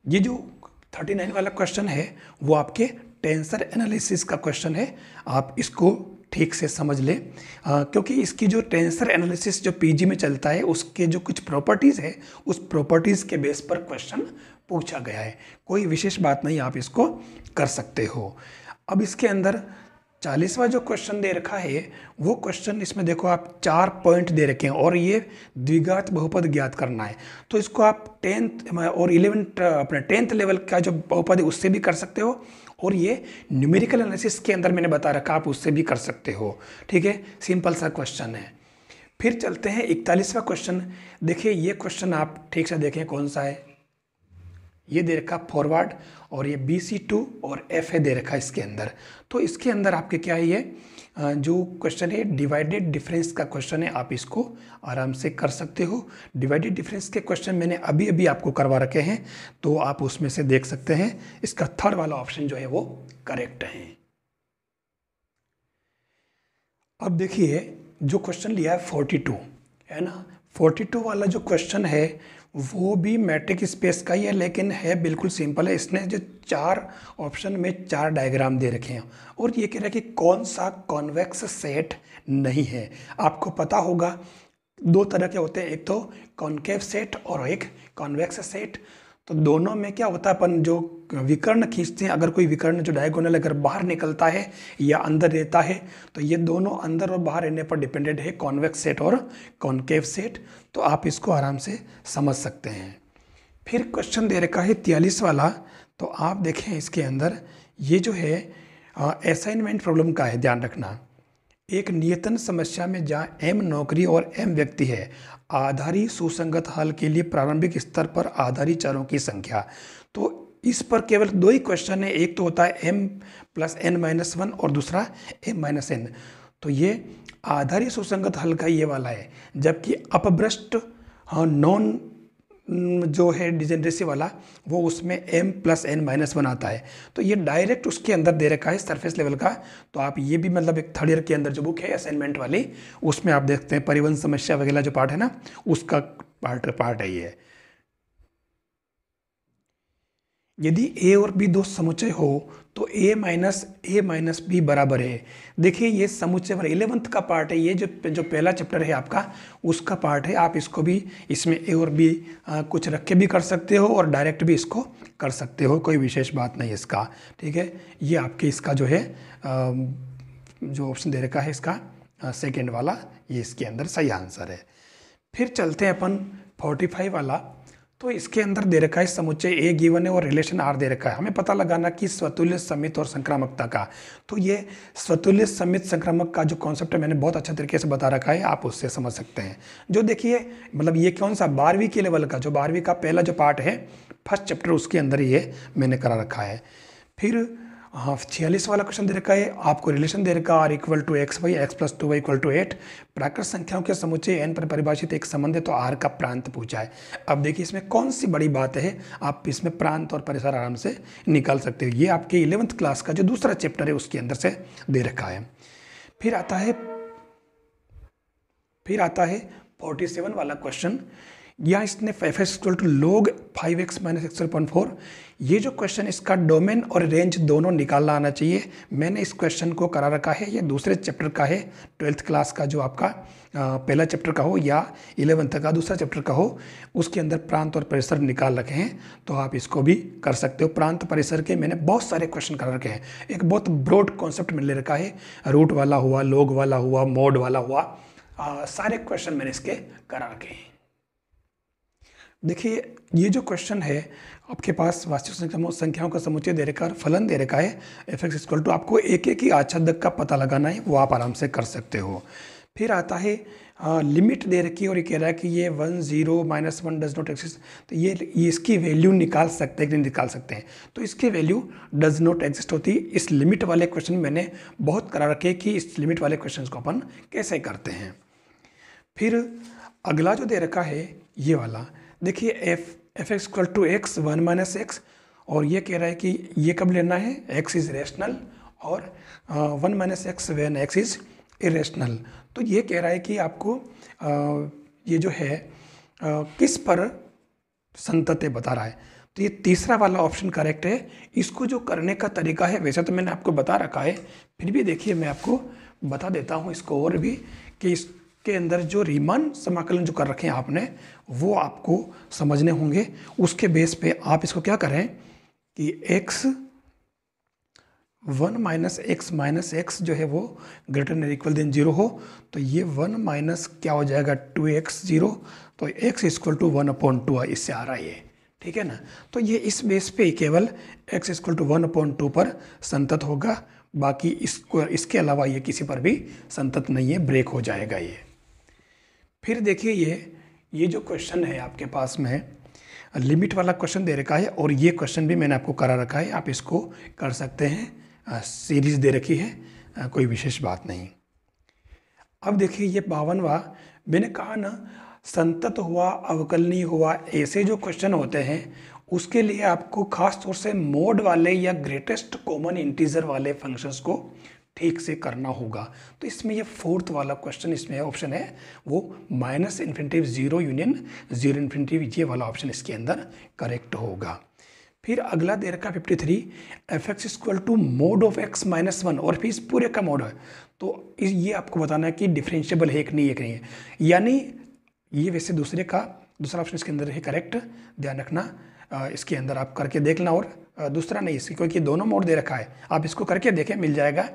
ये जो 39 वाला क्वेश्चन है वो आपके टेंसर एनालिसिस का क्वेश्चन है, आप इसको ठीक से समझ लें, क्योंकि इसकी जो टेंसर एनालिसिस जो पीजी में चलता है उसके जो कुछ प्रॉपर्टीज़ है उस प्रॉपर्टीज़ के बेस पर क्वेश्चन पूछा गया है। कोई विशेष बात नहीं, आप इसको कर सकते हो। अब इसके अंदर 40वां जो क्वेश्चन दे रखा है वो क्वेश्चन, इसमें देखो आप 4 पॉइंट दे रखे हैं और ये द्विघात बहुपद ज्ञात करना है। तो इसको आप 10th और 11th अपने 10th लेवल का जो बहुपद है उससे भी कर सकते हो, और ये न्यूमेरिकल एनालिसिस के अंदर मैंने बता रखा आप उससे भी कर सकते हो। ठीक है, सिंपल सा क्वेश्चन है। फिर चलते हैं 41वां क्वेश्चन। देखिए ये क्वेश्चन आप ठीक से देखें कौन सा है। ये दे रखा फॉरवर्ड और ये BC2 और FA दे रखा इसके अंदर। तो इसके अंदर आपके क्या है, ये जो क्वेश्चन है डिवाइडेड डिफरेंस का क्वेश्चन है, आप इसको आराम से कर सकते हो। डिवाइडेड डिफरेंस के क्वेश्चन मैंने अभी आपको करवा रखे हैं, तो आप उसमें से देख सकते हैं। इसका थर्ड वाला ऑप्शन जो है वो करेक्ट है। अब देखिए जो क्वेश्चन लिया है 42 है ना, 42 वाला जो क्वेश्चन है वो भी मैट्रिक स्पेस का ही है, लेकिन है बिल्कुल सिंपल है। इसने जो 4 ऑप्शन में 4 डायग्राम दे रखे हैं और ये कह रहा है कि कौन सा कॉन्वेक्स सेट नहीं है। आपको पता होगा दो तरह के होते हैं, एक तो कॉनकेव सेट और एक कॉन्वेक्स सेट। तो दोनों में क्या होता है, अपन जो विकर्ण खींचते हैं, अगर कोई विकर्ण जो डायगोनल अगर बाहर निकलता है या अंदर रहता है, तो ये दोनों अंदर और बाहर रहने पर डिपेंडेंट है, कॉन्वेक्स सेट और कॉनकेव सेट। तो आप इसको आराम से समझ सकते हैं। फिर क्वेश्चन दे रखा है 43 वाला। तो आप देखें इसके अंदर ये जो है असाइनमेंट प्रॉब्लम का है, ध्यान रखना। एक नियतन समस्या में जहाँ m नौकरी और m व्यक्ति है, आधारी सुसंगत हल के लिए प्रारंभिक स्तर पर आधारी चरों की संख्या। तो इस पर केवल दो ही क्वेश्चन है, एक तो होता है m प्लस n-1 और दूसरा m-n। तो ये आधारी सुसंगत हल का ये वाला है, जबकि अपभ्रष्ट नॉन जो है डिजेनरेसी वाला, वो उसमें m प्लस n-1 आता है। तो ये डायरेक्ट उसके अंदर दे रखा है सरफेस लेवल का। तो आप ये भी मतलब एक थर्ड ईयर के अंदर जो बुक है असाइनमेंट वाली, उसमें आप देखते हैं परिवहन समस्या वगैरह जो पार्ट है ना, उसका पार्ट है ये। यदि a और b दो समुच्चय हो तो a माइनस b बराबर है। देखिए ये समुच्चय 11th का पार्ट है, ये जो पहला चैप्टर है आपका उसका पार्ट है। आप इसको भी इसमें a और b कुछ रख के भी कर सकते हो और डायरेक्ट भी इसको कर सकते हो, कोई विशेष बात नहीं इसका। ठीक है, ये आपके इसका जो है जो ऑप्शन दे रखा है इसका सेकेंड वाला, ये इसके अंदर सही आंसर है। फिर चलते हैं अपन 45 वाला। तो इसके अंदर दे रखा है समुच्चय ए गिवन है और रिलेशन आर दे रखा है। हमें पता लगाना कि स्वतुल्य समित और संक्रामकता का। तो ये स्वतुल्य समित संक्रामक का जो कॉन्सेप्ट है मैंने बहुत अच्छे तरीके से बता रखा है, आप उससे समझ सकते हैं। जो देखिए मतलब ये कौन सा 12वीं के लेवल का, जो 12वीं का पहला जो पार्ट है फर्स्ट चैप्टर, उसके अंदर ये मैंने करा रखा है। फिर 46 वाला क्वेश्चन दे रखा है, आपको रिलेशन दे रखा r equal to x y x plus 2y equal to 8, प्राकृत संख्याओं के समुच्चय n पर परिभाषित एक संबंध है, तो r का प्रांत पूछा है। अब देखिए इसमें कौन सी बड़ी बात है, आप इसमें प्रांत और परिसर आराम से निकाल सकते हो। ये आपके 11th क्लास का जो दूसरा चैप्टर है उसके अंदर से दे रखा है। फिर आता है 47 वाला क्वेश्चन, या इसने f equal to log 5x minus x/4। ये जो क्वेश्चन इसका डोमेन और रेंज दोनों निकालना आना चाहिए। मैंने इस क्वेश्चन को करा रखा है, ये दूसरे चैप्टर का है, 12th क्लास का जो आपका पहला चैप्टर का हो या 11th का दूसरा चैप्टर का हो, उसके अंदर प्रांत और परिसर निकाल रखे हैं। तो आप इसको भी कर सकते हो। प्रांत परिसर के मैंने बहुत सारे क्वेश्चन करा रखे हैं, एक बहुत ब्रॉड कॉन्सेप्ट मिल रखा है, रूट वाला हुआ, लोग वाला हुआ, मोड वाला हुआ, सारे क्वेश्चन मैंने इसके करा रखे हैं। देखिए ये जो क्वेश्चन है आपके पास वास्तविक संख्याओं का समुच्चय दे रखा है, फलन दे रखा है f(x) इक्वल टू, आपको एक एक ही आच्छादक का पता लगाना है, वो आप आराम से कर सकते हो। फिर आता है लिमिट दे रखी है और ये कह रहा है कि ये 1 0 -1 डज नॉट एग्जिस्ट। तो ये इसकी वैल्यू निकाल सकते हैं कि नहीं निकाल सकते हैं, तो इसकी वैल्यू डज नॉट एग्जिस्ट होती है। इस लिमिट वाले क्वेश्चन मैंने बहुत करा रखे कि इस लिमिट वाले क्वेश्चन को अपन कैसे करते हैं। फिर अगला जो दे रखा है ये वाला, देखिए f equal to x 1 minus x, और ये कह रहा है कि ये कब लेना है, x इज़ रेशनल और 1 minus x when x is irrational. तो ये कह रहा है कि आपको ये जो है किस पर संतत बता रहा है। तो ये तीसरा वाला ऑप्शन करेक्ट है। इसको जो करने का तरीका है वैसे तो मैंने आपको बता रखा है, फिर भी देखिए मैं आपको बता देता हूँ इसको और भी, कि इसके अंदर जो रीमान समाकलन जो कर रखे हैं आपने वो आपको समझने होंगे। उसके बेस पे आप इसको क्या करें कि x 1 माइनस एक्स जो है वो ग्रेटर देन इक्वल देन 0 हो, तो ये 1 माइनस क्या हो जाएगा 2x 0, तो x इक्वल टू 1/2 इससे आ रहा है ये, ठीक है ना। तो ये इस बेस पे केवल x इक्वल टू 1/2 पर संतत होगा, बाकी इसके अलावा ये किसी पर भी संतत नहीं है, ब्रेक हो जाएगा ये। फिर देखिए ये जो क्वेश्चन है आपके पास में लिमिट वाला क्वेश्चन दे रखा है, और ये क्वेश्चन भी मैंने आपको करा रखा है, आप इसको कर सकते हैं। सीरीज दे रखी है, कोई विशेष बात नहीं। अब देखिए ये 52वां, मैंने कहा ना संतत हुआ, अवकलनीय हुआ, ऐसे जो क्वेश्चन होते हैं उसके लिए आपको खास तौर से मोड वाले या ग्रेटेस्ट कॉमन इंटीजर वाले फंक्शंस को ठीक से करना होगा। तो इसमें ये 4th वाला क्वेश्चन इसमें ऑप्शन है वो -∞ 0 यूनियन 0 ∞, ये वाला ऑप्शन इसके अंदर करेक्ट होगा। फिर अगला दे रखा 53, f(x) equal to mod of x -1, और फिर इस पूरे का मोड है। तो ये आपको बताना है कि डिफरेंशिएबल है कि नहीं है, यानी ये वैसे दूसरा ऑप्शन इसके अंदर है करेक्ट, ध्यान रखना। इसके अंदर आप करके देख लेना, और दूसरा नहीं इसकी, क्योंकि दोनों मोड दे रखा है, आप इसको करके देखें, मिल जाएगा।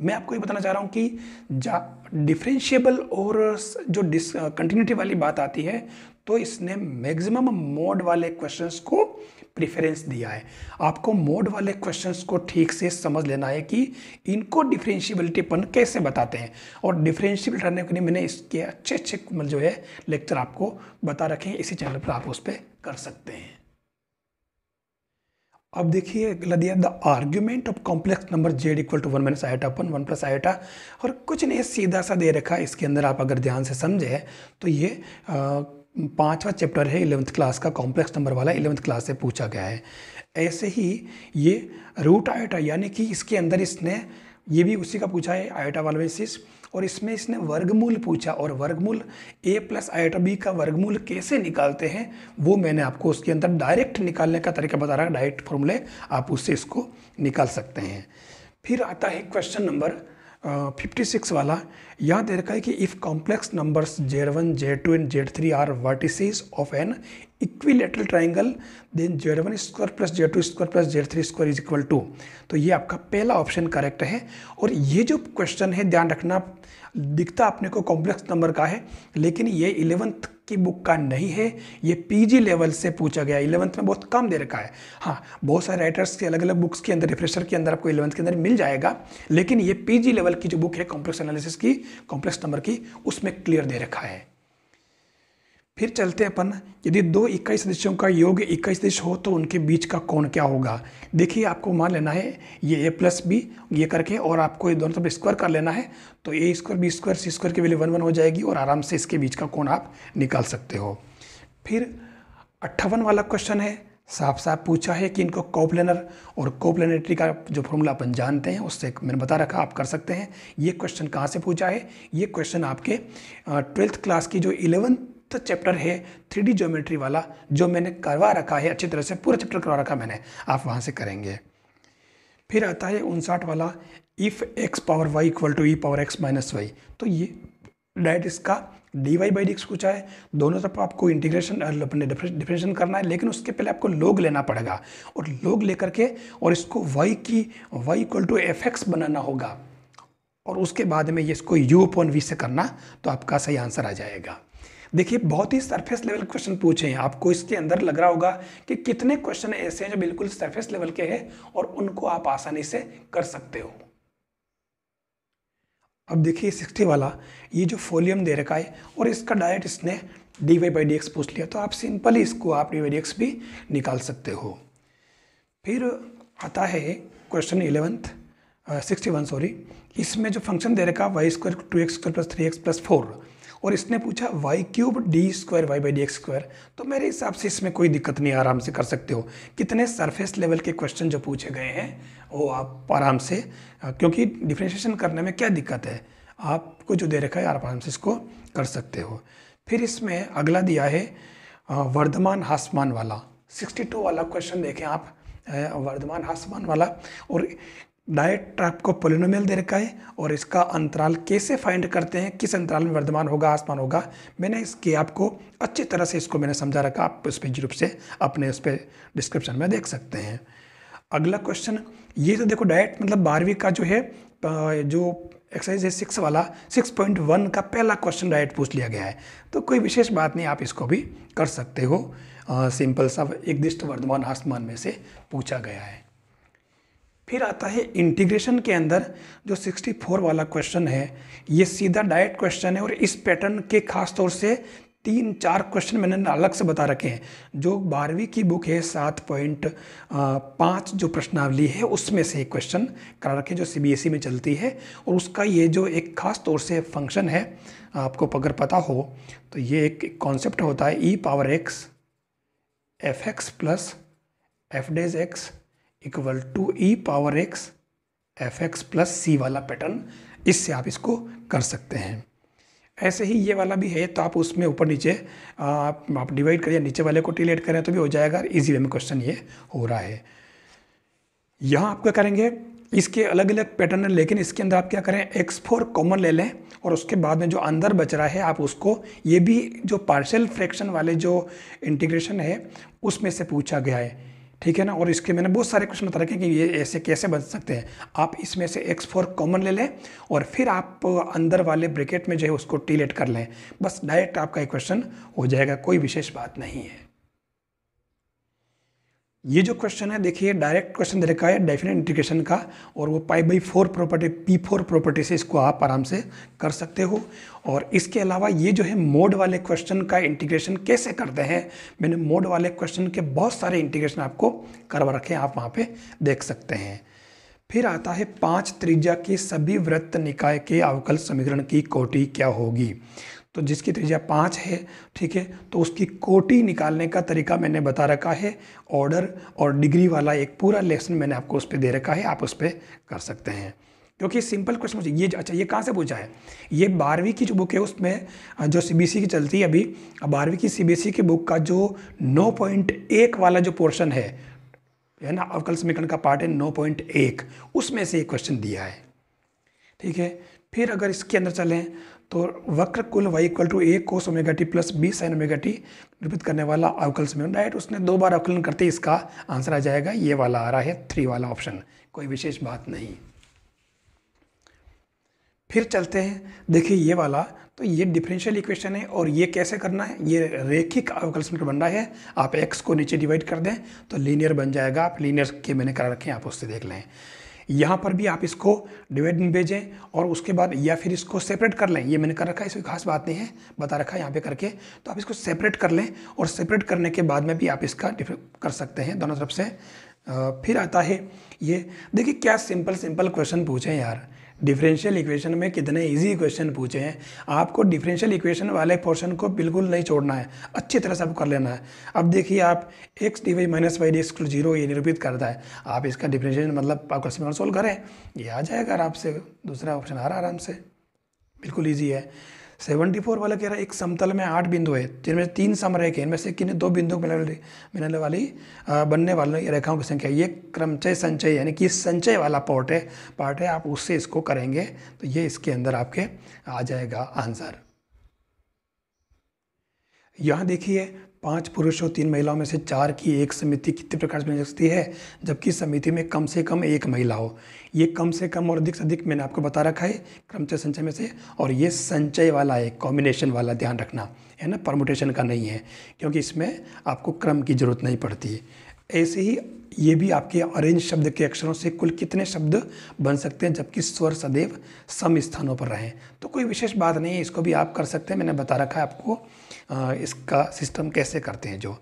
मैं आपको ये बताना चाह रहा हूँ कि डिफरेंशिएबल और जो कंटिन्यूटी वाली बात आती है, तो इसने मैक्सिमम मोड वाले क्वेश्चंस को प्रेफरेंस दिया है। आपको मोड वाले क्वेश्चंस को ठीक से समझ लेना है कि इनको डिफरेंशिएबिलिटी अपन कैसे बताते हैं, और डिफरेंशिएबल करने के लिए मैंने इसके अच्छे जो है लेक्चर आपको बता रखे हैं, इसी चैनल पर आप उस पर कर सकते हैं। अब देखिए अगला दिया, the argument of complex number z equal to 1 minus iota upon 1 plus iota, और कुछ नहीं सीधा सा दे रखा है। इसके अंदर आप अगर ध्यान से समझे तो ये 5वां चैप्टर है 11th क्लास का, कॉम्प्लेक्स नंबर वाला 11th क्लास से पूछा गया है। ऐसे ही ये रूट आयोटा, यानी कि इसके अंदर इसने ये भी उसी का पूछा है, आयोटा वाला बेसिस, और इसमें इसने वर्गमूल पूछा, और वर्गमूल a प्लस आयोटा b का वर्गमूल कैसे निकालते हैं वो मैंने आपको उसके अंदर डायरेक्ट निकालने का तरीका बता रहा है, डायरेक्ट फॉर्मूले आप उससे इसको निकाल सकते हैं। फिर आता है क्वेश्चन नंबर 56 वाला। यहाँ दे रखा है कि if complex numbers z1, z2 and z3 are vertices of an equilateral triangle then z1 square plus z2 square plus z3 square is equal to, तो ये आपका पहला ऑप्शन करेक्ट है। और ये जो क्वेश्चन है ध्यान रखना, दिखता अपने को कॉम्प्लेक्स नंबर का है, लेकिन ये 11th की बुक का नहीं है, ये पीजी लेवल से पूछा गया। 11th में बहुत कम दे रखा है। हाँ, बहुत सारे राइटर्स के अलग अलग बुक्स के अंदर, रिफ्रेशर के अंदर आपको 11th के अंदर मिल जाएगा, लेकिन ये पीजी लेवल की जो बुक है कॉम्प्लेक्स एनालिसिस की, कॉम्प्लेक्स नंबर की, उसमें क्लियर दे रखा है। फिर चलते हैं अपन, यदि दो इकाई सदिशों का योग इकाई सदिश हो तो उनके बीच का कोण क्या होगा। देखिए आपको मान लेना है ये a प्लस बी ये करके, और आपको ये दोनों तरफ स्क्वायर कर लेना है, तो a square B square C square की वैल्यू 1 1 हो जाएगी, और आराम से इसके बीच का कोण आप निकाल सकते हो। फिर 58 वाला क्वेश्चन है, साफ साफ पूछा है कि इनको कोप्लेनर और कोप्लेनेरिटी का जो फॉर्मूला अपन जानते हैं उससे मैंने बता रखा, आप कर सकते हैं। ये क्वेश्चन कहाँ से पूछा है, ये क्वेश्चन आपके 12th क्लास की जो 11th चैप्टर है 3D ज्योमेट्री वाला, जो मैंने करवा रखा है अच्छी तरह से, पूरा चैप्टर करवा रखा मैंने, आप वहाँ से करेंगे। फिर आता है 59 वाला, if x power y equal to e power x minus y, तो ये डायरेक्ट इसका dy बाई डी एक्स पूछा है। दोनों तरफ आपको इंटीग्रेशन अपने डिफरेंशिएशन करना है, लेकिन उसके पहले आपको log लेना पड़ेगा, और log लेकर के और इसको y equal to f x बनाना होगा, और उसके बाद में ये इसको u अपॉन v से करना, तो आपका सही आंसर आ जाएगा। देखिए बहुत ही सरफेस लेवल क्वेश्चन पूछे हैं, आपको इसके अंदर लग रहा होगा कि कितने क्वेश्चन ऐसे हैं जो बिल्कुल सरफेस लेवल के हैं और उनको आप आसानी से कर सकते हो। अब देखिए 60 वाला, ये जो फॉलियम दे रखा है और इसका डायरेक्ट इसने dy बाई डी एक्स पूछ लिया, तो आप सिंपली इसको आप dy बाई डी एक्स भी निकाल सकते हो। फिर आता है क्वेश्चन 61 सॉरी, इसमें जो फंक्शन दे रखा y square 2x square plus 3x plus 4, और इसने पूछा y cube d square y by d x square, तो मेरे हिसाब से इसमें कोई दिक्कत नहीं, आराम से कर सकते हो। कितने सरफेस लेवल के क्वेश्चन जो पूछे गए हैं वो आप आराम से, क्योंकि डिफरेंशिएशन करने में क्या दिक्कत है, आपको जो दे रखा है आप आराम से इसको कर सकते हो। फिर इसमें अगला दिया है वर्धमान ह्रासमान वाला 62 वाला क्वेश्चन देखें आप, वर्धमान ह्रासमान वाला, और डायरेक्ट आपको पोलिनोमियल दे रखा है, और इसका अंतराल कैसे फाइंड करते हैं, किस अंतराल में वर्धमान होगा ह्रासमान होगा, मैंने इसके आपको अच्छी तरह से इसको मैंने समझा रखा, आप उस पर रूप से अपने उस पर डिस्क्रिप्शन में देख सकते हैं। अगला क्वेश्चन, ये तो देखो डायरेक्ट मतलब 12वीं का जो है जो एक्सरसाइज है 6 वाला 6.1 का पहला क्वेश्चन डायरेक्ट पूछ लिया गया है, तो कोई विशेष बात नहीं, आप इसको भी कर सकते हो। सिंपल सा एक दिष्ट वर्धमान ह्रासमान में से पूछा गया है। फिर आता है इंटीग्रेशन के अंदर जो 64 वाला क्वेश्चन है, ये सीधा डायरेक्ट क्वेश्चन है, और इस पैटर्न के खास तौर से 3-4 क्वेश्चन मैंने अलग से बता रखे हैं। जो 12वीं की बुक है 7.5 जो प्रश्नावली है उसमें से एक क्वेश्चन करा रखे जो CBSE में चलती है, और उसका ये जो एक खास तौर से फंक्शन है, आपको अगर पता हो तो ये एक कॉन्सेप्ट होता है e power x f x plus f dash x equal to e power x f x plus c वाला पैटर्न, इससे आप इसको कर सकते हैं। ऐसे ही ये वाला भी है, तो आप उसमें ऊपर नीचे आप डिवाइड करिए, नीचे वाले को टिलेट करें तो भी हो जाएगा, इजी वे में क्वेश्चन ये हो रहा है। यहाँ आप क्या करेंगे, इसके अलग अलग पैटर्न है, लेकिन इसके अंदर आप क्या करें, x4 कॉमन ले लें और उसके बाद में जो अंदर बच रहा है आप उसको, ये भी जो पार्शियल फ्रैक्शन वाले जो इंटीग्रेशन है उसमें से पूछा गया है, ठीक है ना। और इसके मैंने बहुत सारे क्वेश्चन बता रखे हैं कि ये ऐसे कैसे बन सकते हैं। आप इसमें से x4 कॉमन ले लें और फिर आप अंदर वाले ब्रैकेट में जो है उसको टीलेट कर लें, बस डायरेक्ट आपका एक क्वेश्चन हो जाएगा, कोई विशेष बात नहीं है। ये जो क्वेश्चन है देखिए, डायरेक्ट क्वेश्चन दे रखा है डेफिनेट इंटीग्रेशन का, और वो π/4 प्रॉपर्टी P4 प्रॉपर्टी से इसको आप आराम से कर सकते हो। और इसके अलावा ये जो है मोड वाले क्वेश्चन का इंटीग्रेशन कैसे करते हैं, मैंने मोड वाले क्वेश्चन के बहुत सारे इंटीग्रेशन आपको करवा रखे हैं, आप वहाँ पे देख सकते हैं। फिर आता है 5 त्रिज्या के सभी वृत्त निकाय के अवकल समीकरण की कोटि क्या होगी। तो जिसकी त्रिज्या 5 है, ठीक है, तो उसकी कोटि निकालने का तरीका मैंने बता रखा है, ऑर्डर और डिग्री वाला एक पूरा लेसन मैंने आपको उस पर दे रखा है, आप उस पर कर सकते हैं, क्योंकि सिंपल क्वेश्चन मुझे ये, अच्छा ये कहाँ से पूछा है, ये 12वीं की जो बुक है उसमें जो CBSE की चलती है अभी, 12वीं की CBSE की बुक का जो 9.1 वाला जो पोर्शन है ना, अवकल समीकरण का पार्ट है 9.1, उसमें से एक क्वेश्चन दिया है, ठीक है। फिर अगर इसके अंदर चलें तो वक्र कुल y = a cos ωt + b sin ωt निरूपित करने वाला अवकल समीकरण, डायरेक्ट उसने 2 बार अवकलन करते इसका आंसर आ जाएगा, ये वाला आ रहा है 3 वाला ऑप्शन, कोई विशेष बात नहीं। फिर चलते हैं, देखिए ये वाला, तो ये डिफरेंशियल इक्वेशन है और ये कैसे करना है, ये रेखिक अवकल समीकरण बन रहा है, आप x को नीचे डिवाइड कर दें तो लीनियर बन जाएगा, आप लीनियर के मैंने करा रखे हैं, आप उससे देख लें। यहाँ पर भी आप इसको डिवाइड में भेजें और उसके बाद या फिर इसको सेपरेट कर लें, ये मैंने कर रखा है, इसमें खास बात नहीं है, बता रखा है यहाँ पे करके, तो आप इसको सेपरेट कर लें और सेपरेट करने के बाद में भी आप इसका कर सकते हैं दोनों तरफ से। फिर आता है ये, देखिए क्या सिंपल सिंपल क्वेश्चन पूछे यार, डिफरेंशियल इक्वेशन में कितने इजी क्वेश्चन पूछे हैं। आपको डिफरेंशियल इक्वेशन वाले पोर्शन को बिल्कुल नहीं छोड़ना है, अच्छी तरह से आपको कर लेना है। अब देखिए आप x dy - y dx = 0 ये निरूपित करता है, आप इसका डिफरेंशियल मतलब आपका समीकरण सोल्व करें, ये आ जाएगा आराम से, दूसरा ऑप्शन आ रहा है आराम से, बिल्कुल ईजी है। 74 वाला कह रहा है एक समतल में 8 बिंदु है जिनमें 3 समरेख हैं, इनमें से किन्हीं 2 बिंदु मिलने वाली बनने वाली रेखाओं की संख्या, ये क्रमचय संचय यानी कि संचय वाला पार्ट है, आप उससे इसको करेंगे तो ये इसके अंदर आपके आ जाएगा आंसर। यहाँ देखिए 5 पुरुषों 3 महिलाओं में से 4 की एक समिति कितने प्रकार से बन सकती है, जबकि समिति में कम से कम 1 महिला हो। ये कम से कम और अधिक से अधिक मैंने आपको बता रखा है क्रमचय संचय में से, और ये संचय वाला है, कॉम्बिनेशन वाला, ध्यान रखना है ना, परमुटेशन का नहीं है, क्योंकि इसमें आपको क्रम की जरूरत नहीं पड़ती। ऐसे ही ये भी आपके अरेंज शब्द के अक्षरों से कुल कितने शब्द बन सकते हैं जबकि स्वर सदैव सम स्थानों पर रहें, तो कोई विशेष बात नहीं है, इसको भी आप कर सकते हैं, मैंने बता रखा है आपको इसका सिस्टम कैसे करते हैं जो।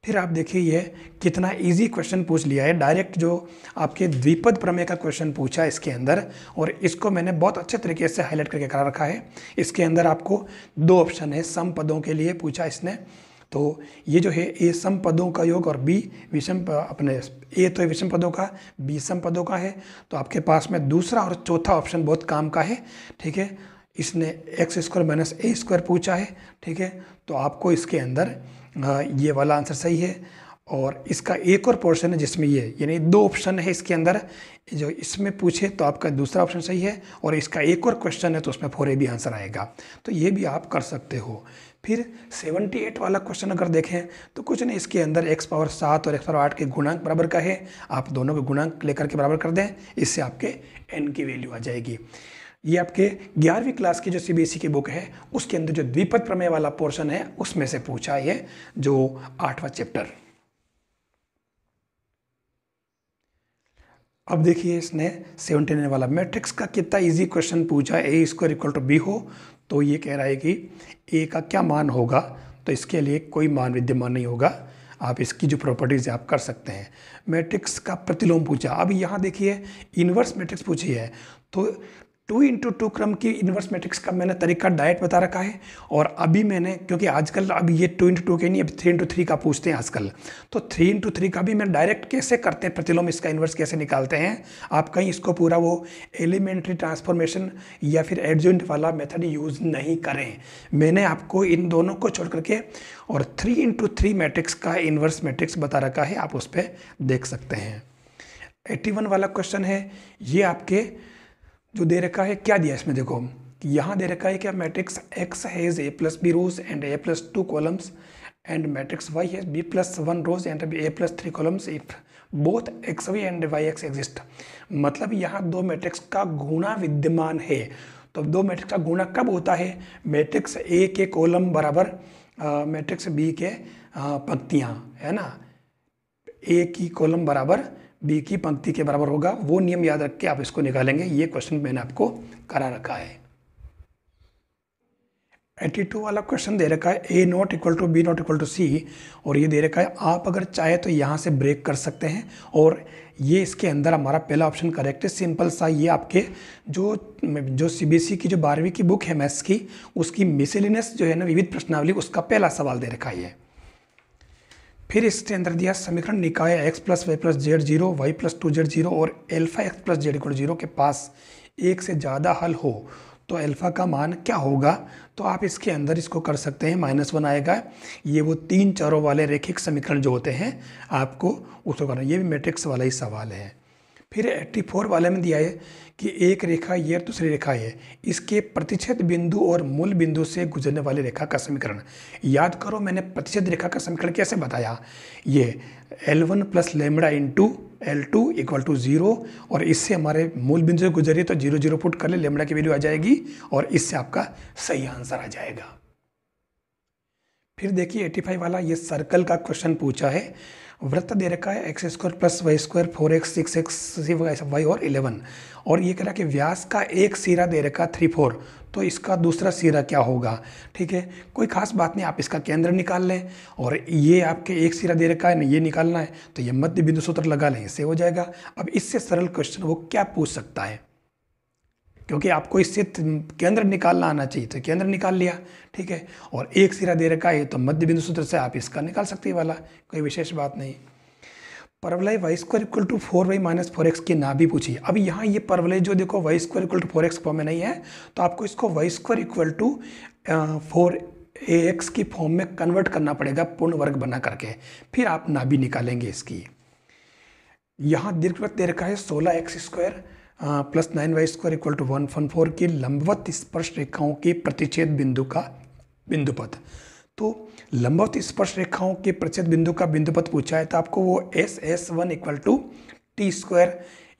फिर आप देखिए ये कितना इजी क्वेश्चन पूछ लिया है, डायरेक्ट जो आपके द्विपद प्रमेय का क्वेश्चन पूछा इसके अंदर, और इसको मैंने बहुत अच्छे तरीके से हाईलाइट करके करा रखा है। इसके अंदर आपको 2 ऑप्शन है, सम पदों के लिए पूछा इसने, तो ये जो है ए सम पदों का योग और बी विषम, अपने ए तो विषम पदों का, बी सम पदों का है, तो आपके पास में दूसरा और चौथा ऑप्शन बहुत काम का है, ठीक है। इसने x² - a² पूछा है, ठीक है, तो आपको इसके अंदर ये वाला आंसर सही है। और इसका एक और पोर्शन है जिसमें ये, यानी 2 ऑप्शन है इसके अंदर, जो इसमें पूछे तो आपका दूसरा ऑप्शन सही है, और इसका एक और क्वेश्चन है तो उसमें 4a भी आंसर आएगा, तो ये भी आप कर सकते हो। फिर 78 वाला क्वेश्चन अगर देखें तो कुछ नहीं, इसके अंदर x⁻7 और x⁻8 के गुणांक बराबर का है, आप दोनों के गुणांक लेकर के बराबर कर दें, इससे आपके n की वैल्यू आ जाएगी। ये आपके 11वीं क्लास की जो CBSE की बुक है उसके अंदर जो द्विपद प्रमेय वाला पोर्शन है उसमें से पूछा है, जो 8वां चैप्टर। अब देखिए इसने 79 वाला मैट्रिक्स का कितना इजी क्वेश्चन पूछा है, a² = b हो, तो ये कह रहा है कि a का क्या मान होगा, तो इसके लिए कोई मान विद्यमान नहीं होगा, आप इसकी जो प्रॉपर्टीज है आप कर सकते हैं। मैट्रिक्स का प्रतिलोम पूछा, अब यहाँ देखिए इन्वर्स मैट्रिक्स पूछी है, तो 2x2 क्रम की इन्वर्स मैट्रिक्स का मैंने तरीका डायरेक्ट बता रखा है, और अभी मैंने, क्योंकि आजकल अभी ये 2x2 के नहीं, अब 3x3 का पूछते हैं आजकल, तो 3x3 का भी मैं डायरेक्ट कैसे करते हैं प्रतिलोम, इसका इन्वर्स कैसे निकालते हैं, आप कहीं इसको पूरा वो एलिमेंट्री ट्रांसफॉर्मेशन या फिर एडजॉइंट वाला मेथड यूज़ नहीं करें। मैंने आपको इन दोनों को छोड़ करके और 3x3 मैट्रिक्स का इन्वर्स मैट्रिक्स बता रखा है, आप उस पर देख सकते हैं। 81 वाला क्वेश्चन है, ये आपके जो दे रखा है, क्या दिया इसमें देखो, यहाँ दे रखा है क्या matrix X has A plus B rows and A plus 2 columns and matrix Y has B plus 1 rows and A plus 3 columns if both XY and YX exist. मतलब यहाँ दो मैट्रिक्स का गुणा विद्यमान है। तो दो मैट्रिक्स का गुणा कब होता है? मैट्रिक्स A के कॉलम बराबर मैट्रिक्स B के पंक्तियाँ, है ना। A की कॉलम बराबर B की पंक्ति के बराबर होगा, वो नियम याद रख के आप इसको निकालेंगे। ये क्वेश्चन मैंने आपको करा रखा है। 82 वाला क्वेश्चन दे रखा है A not equal to b not equal to c, और ये दे रखा है आप अगर चाहे तो यहाँ से ब्रेक कर सकते हैं, और ये इसके अंदर हमारा पहला ऑप्शन करेक्ट है। सिंपल सा ये आपके जो CBSE की जो 12वीं की बुक है मैथ्स की, उसकी मिसलिनियस जो है ना विविध प्रश्नावली, उसका पहला सवाल दे रखा है। फिर इसके अंदर दिया समीकरण निकाय x plus Y plus Z zero, Y plus 2z zero और alpha X plus Z equal zero के पास एक से ज़्यादा हल हो तो अल्फा का मान क्या होगा। तो आप इसके अंदर इसको कर सकते हैं, -1 आएगा। ये वो 3 चरों वाले रेखिक समीकरण जो होते हैं आपको उसको करना, ये भी मैट्रिक्स वाला ही सवाल है। फिर 84 वाले में दिया है कि एक रेखा ये और दूसरी रेखा है, इसके प्रतिच्छेद बिंदु और मूल बिंदु से गुजरने वाली रेखा का समीकरण। याद करो मैंने प्रतिच्छेद रेखा का समीकरण कैसे बताया, ये L1 plus lambda into L2 equal to 0, और इससे हमारे मूल बिंदु से गुजरी तो 0 0 पुट कर ले, लेमड़ा की वैल्यू आ जाएगी और इससे आपका सही आंसर आ जाएगा। फिर देखिए 85 वाला ये सर्कल का क्वेश्चन पूछा है। वृत्त दे रखा है x² plus y² 4x 6x y और 11, और ये कह रहा है कि व्यास का एक सिरा दे रखा 3 4, तो इसका दूसरा सिरा क्या होगा। ठीक है, कोई खास बात नहीं, आप इसका केंद्र निकाल लें, और ये आपके एक सिरा दे रखा है ना, ये निकालना है तो ये मध्य बिंदु सूत्र लगा लें, इससे हो जाएगा। अब इससे सरल क्वेश्चन वो क्या पूछ सकता है, क्योंकि आपको इससे केंद्र निकालना आना चाहिए, तो केंद्र निकाल लिया। ठीक है, और एक सिरा दे रखा है तो मध्य बिंदु सूत्र से आप इसका निकाल सकते हैं वाला, कोई विशेष बात नहीं। परवलय y² equal to 4y minus 4x की नाभि पूछी। अब यहाँ ये परवलय जो देखो y² equal to 4x form में नहीं है, तो आपको इसको y² इक्वल टू 4ax की फॉर्म में कन्वर्ट करना पड़ेगा पूर्ण वर्ग बना करके, फिर आप नाभि निकालेंगे इसकी। यहाँ दीर्घवृत्त दे रखा है 16x² plus 9y² equal to 114 की लंबवत स्पर्श रेखाओं के प्रतिच्छेद बिंदु का बिंदुपथ। तो लंबवत स्पर्श रेखाओं के प्रतिच्छेद बिंदु का बिंदुपथ पूछा है, तो आपको वो S1 equal to t²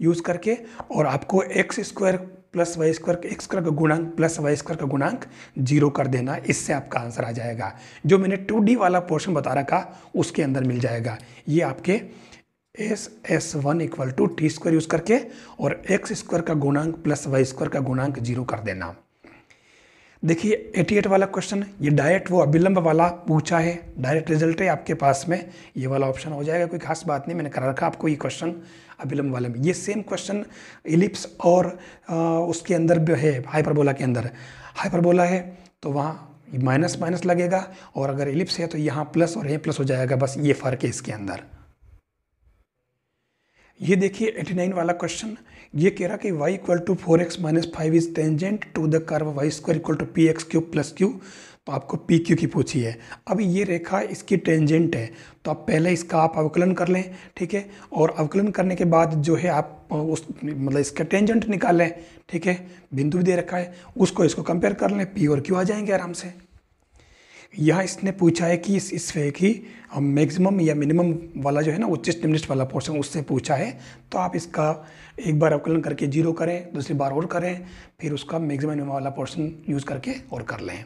use करके, और आपको x² प्लस y² x² का गुणांक प्लस y² का गुणांक 0 कर देना, इससे आपका आंसर आ जाएगा। जो मैंने 2D वाला पोर्शन बता रखा उसके अंदर मिल जाएगा। ये आपके S1 equal to t² use करके और x² का गुणांक प्लस y² का गुणांक 0 कर देना। देखिए 88 वाला क्वेश्चन, ये डायरेक्ट वो अभिलंब वाला पूछा है, डायरेक्ट रिजल्ट है आपके पास में, ये वाला ऑप्शन हो जाएगा, कोई खास बात नहीं, मैंने करा रखा आपको ये क्वेश्चन अभिलंब वाले में। ये सेम क्वेश्चन इलिप्स और उसके अंदर भी है, हाइपरबोला के अंदर। हाइपरबोला है तो वहाँ माइनस माइनस लगेगा, और अगर इलिप्स है तो यहाँ प्लस और यहाँ प्लस हो जाएगा, बस ये फ़र्क है इसके अंदर। ये देखिए 89 वाला क्वेश्चन, ये कह रहा कि y equal to 4x minus 5 is tangent to the curve y² equal to px³ plus q, तो आपको pq की पूछी है। अब ये रेखा इसकी टेंजेंट है, तो आप पहले इसका आप अवकलन कर लें। ठीक है, और अवकलन करने के बाद जो है आप उस मतलब इसका टेंजेंट निकाल लें। ठीक है, बिंदु भी दे रखा है, उसको इसको कंपेयर कर लें, p और q आ जाएंगे आराम से। यहाँ इसने पूछा है कि इस स्फीयर की मैक्सिमम या मिनिमम वाला जो है ना उच्चिष्ट निम्निष्ट वाला पोर्शन, उससे पूछा है, तो आप इसका एक बार अवकलन करके 0 करें, दूसरी बार और करें, फिर उसका मैक्सिमम मिनिमम वाला पोर्शन यूज़ करके और कर लें।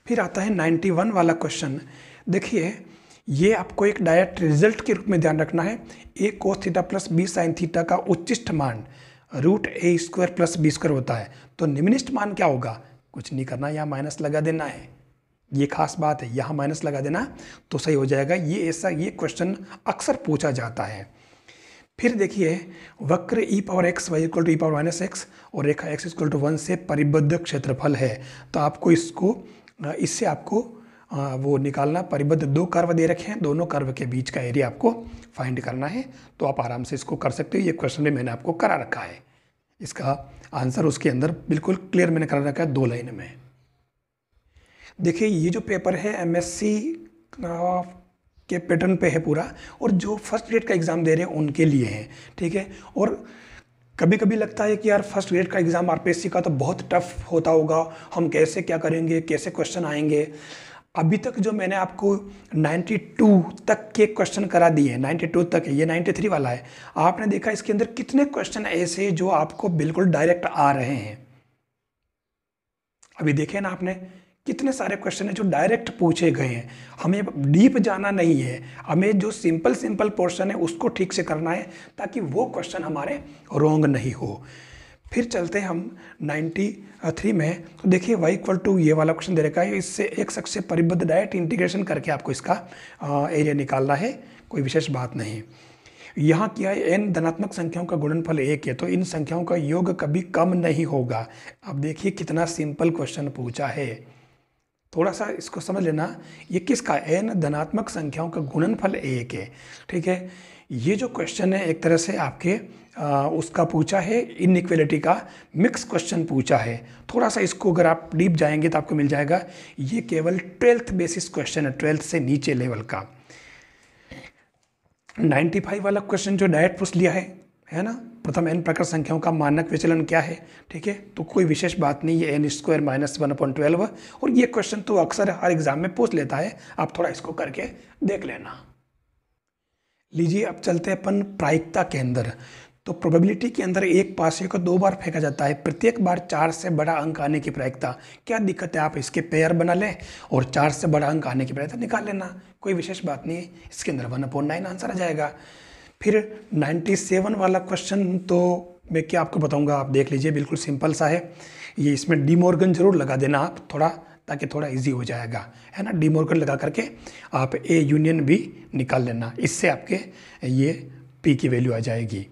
फिर आता है 91 वाला क्वेश्चन। देखिए ये आपको एक डायरेक्ट रिजल्ट के रूप में ध्यान रखना है। a cos theta plus b sine theta का उच्चिष्ट मान √a² प्लस b² होता है, तो निम्निष्ट मान क्या होगा, कुछ नहीं करना, यहाँ माइनस लगा देना है। ये खास बात है, यहाँ माइनस लगा देना तो सही हो जाएगा। ये क्वेश्चन अक्सर पूछा जाता है। फिर देखिए वक्र e⁻x y equal to e⁻−x और रेखा x इक्वल टू 1 से परिबद्ध क्षेत्रफल है, तो आपको इससे आपको वो निकालना, परिबद्ध 2 कर्व दे रखे हैं, दोनों कर्व के बीच का एरिया आपको फाइंड करना है, तो आप आराम से इसको कर सकते हो। ये क्वेश्चन भी मैंने आपको करा रखा है, इसका आंसर उसके अंदर बिल्कुल क्लियर मैंने करा रखा है 2 लाइन में। देखिए ये जो पेपर है MSc के पैटर्न पे है पूरा, और जो फर्स्ट ग्रेड का एग्ज़ाम दे रहे हैं उनके लिए है, ठीक है। और कभी कभी लगता है कि यार फर्स्ट ग्रेड का एग्ज़ाम आरपीएससी का तो बहुत टफ होता होगा, हम कैसे क्या करेंगे, कैसे क्वेश्चन आएंगे। अभी तक जो मैंने आपको 92 तक के क्वेश्चन करा दिए, 92 तक है, ये 93 वाला है। आपने देखा इसके अंदर कितने क्वेश्चन ऐसे जो आपको बिल्कुल डायरेक्ट आ रहे हैं। अभी देखे ना आपने, कितने सारे क्वेश्चन है जो डायरेक्ट पूछे गए हैं। हमें डीप जाना नहीं है, हमें जो सिंपल पोर्शन है उसको ठीक से करना है ताकि वो क्वेश्चन हमारे रॉन्ग नहीं हो। फिर चलते हैं हम 93 में। तो देखिए y इक्वल टू ये वाला क्वेश्चन दे रखा है, इससे एक शख्स से परिबद्ध डायरेक्ट इंटीग्रेशन करके आपको इसका एरिया निकालना है, कोई विशेष बात नहीं। यहाँ क्या है, n धनात्मक संख्याओं का गुणनफल 1 है, तो इन संख्याओं का योग कभी कम नहीं होगा। अब देखिए कितना सिंपल क्वेश्चन पूछा है, थोड़ा सा इसको समझ लेना। ये किसका, n धनात्मक संख्याओं का गुणनफल 1 है, ठीक है। ये जो क्वेश्चन है एक तरह से आपके उसका पूछा है, इनइक्वालिटी का मिक्स क्वेश्चन पूछा है। थोड़ा सा इसको अगर आप डीप जाएंगे तो आपको मिल जाएगा। ये केवल 12th बेसिस क्वेश्चन है, 12th से नीचे लेवल का। 95 वाला क्वेश्चन जो डायरेक्ट पूछ लिया है ना, प्रथम n प्रकार संख्याओं का मानक विचलन क्या है, ठीक है। तो कोई विशेष बात नहीं है, n² - 1/12। और ये क्वेश्चन तो अक्सर हर एग्जाम में पूछ लेता है, आप थोड़ा इसको करके देख लेना। लीजिए अब चलते हैं अपन प्रायिकता के अंदर। तो प्रोबेबिलिटी के अंदर एक पासे को 2 बार फेंका जाता है, प्रत्येक बार 4 से बड़ा अंक आने की प्रायिकता। क्या दिक्कत है, आप इसके पेयर बना लें और 4 से बड़ा अंक आने की प्रायिकता निकाल लेना, कोई विशेष बात नहीं है। इसके अंदर 1/9 आंसर आ जाएगा। फिर 97 वाला क्वेश्चन तो मैं क्या आपको बताऊंगा, आप देख लीजिए, बिल्कुल सिंपल सा है। ये इसमें डी मॉर्गन जरूर लगा देना आप थोड़ा, ताकि थोड़ा इजी हो जाएगा, है ना। डी मॉर्गन लगा करके आप ए यूनियन बी निकाल लेना, इससे आपके ये पी की वैल्यू आ जाएगी।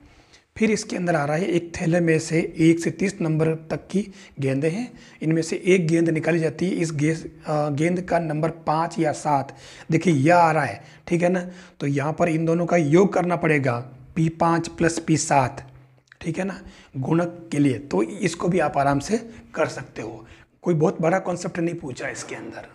फिर इसके अंदर आ रहा है, एक थैले में से 1 से 30 नंबर तक की गेंदें हैं, इनमें से एक गेंद निकाली जाती है। इस गेंद का नंबर 5 या 7, देखिए यह आ रहा है, ठीक है ना। तो यहाँ पर इन दोनों का योग करना पड़ेगा, P5 + P7, ठीक है ना, गुणक के लिए। तो इसको भी आप आराम से कर सकते हो, कोई बहुत बड़ा कॉन्सेप्ट नहीं पूछा इसके अंदर।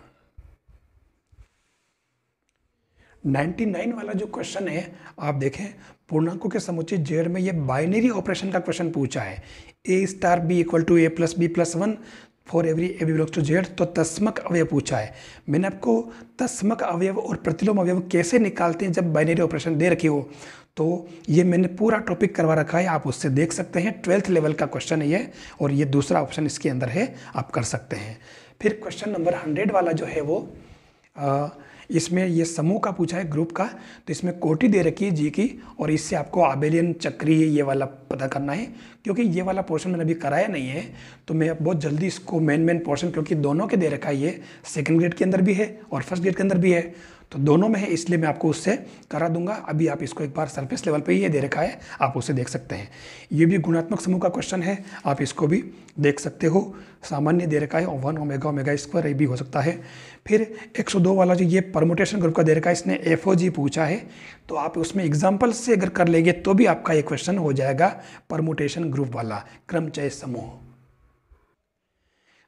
99 वाला जो क्वेश्चन है, आप देखें, पूर्णांकों के समुच्चय जेड में ये बाइनरी ऑपरेशन का क्वेश्चन पूछा है। a * b = a + b + 1 for every a belongs to Z. तो तस्मक अवयव पूछा है। मैंने आपको तस्मक अवयव और प्रतिलोम अवयव कैसे निकालते हैं जब बाइनरी ऑपरेशन दे रखी हो, तो ये मैंने पूरा टॉपिक करवा रखा है, आप उससे देख सकते हैं। 12th लेवल का क्वेश्चन है ये, और ये दूसरा ऑप्शन इसके अंदर है, आप कर सकते हैं। फिर क्वेश्चन नंबर 100 वाला जो है वो इसमें ये समूह का पूछा है, ग्रुप का। तो इसमें कोटि दे रखी है जी की, और इससे आपको आबेलियन चक्रीय ये वाला पता करना है। क्योंकि ये वाला पोर्शन मैंने अभी कराया नहीं है, तो मैं बहुत जल्दी इसको मेन पोर्शन, क्योंकि दोनों के दे रखा है, ये सेकंड ग्रेड के अंदर भी है और फर्स्ट ग्रेड के अंदर भी है, तो दोनों में है, इसलिए मैं आपको उससे करा दूंगा। अभी आप इसको एक बार सरफेस लेवल पे ही ये दे रखा है, आप उसे देख सकते हैं। ये भी गुणात्मक समूह का क्वेश्चन है, आप इसको भी देख सकते हो। सामान्य दे रखा है, 1 ω² ये भी हो सकता है। फिर 102 वाला जो ये परमुटेशन ग्रुप का दे रखा है, इसने FOG पूछा है, तो आप उसमें एग्जाम्पल से अगर कर लेंगे तो भी आपका ये क्वेश्चन हो जाएगा, परमुटेशन ग्रुप वाला क्रमचय समूह।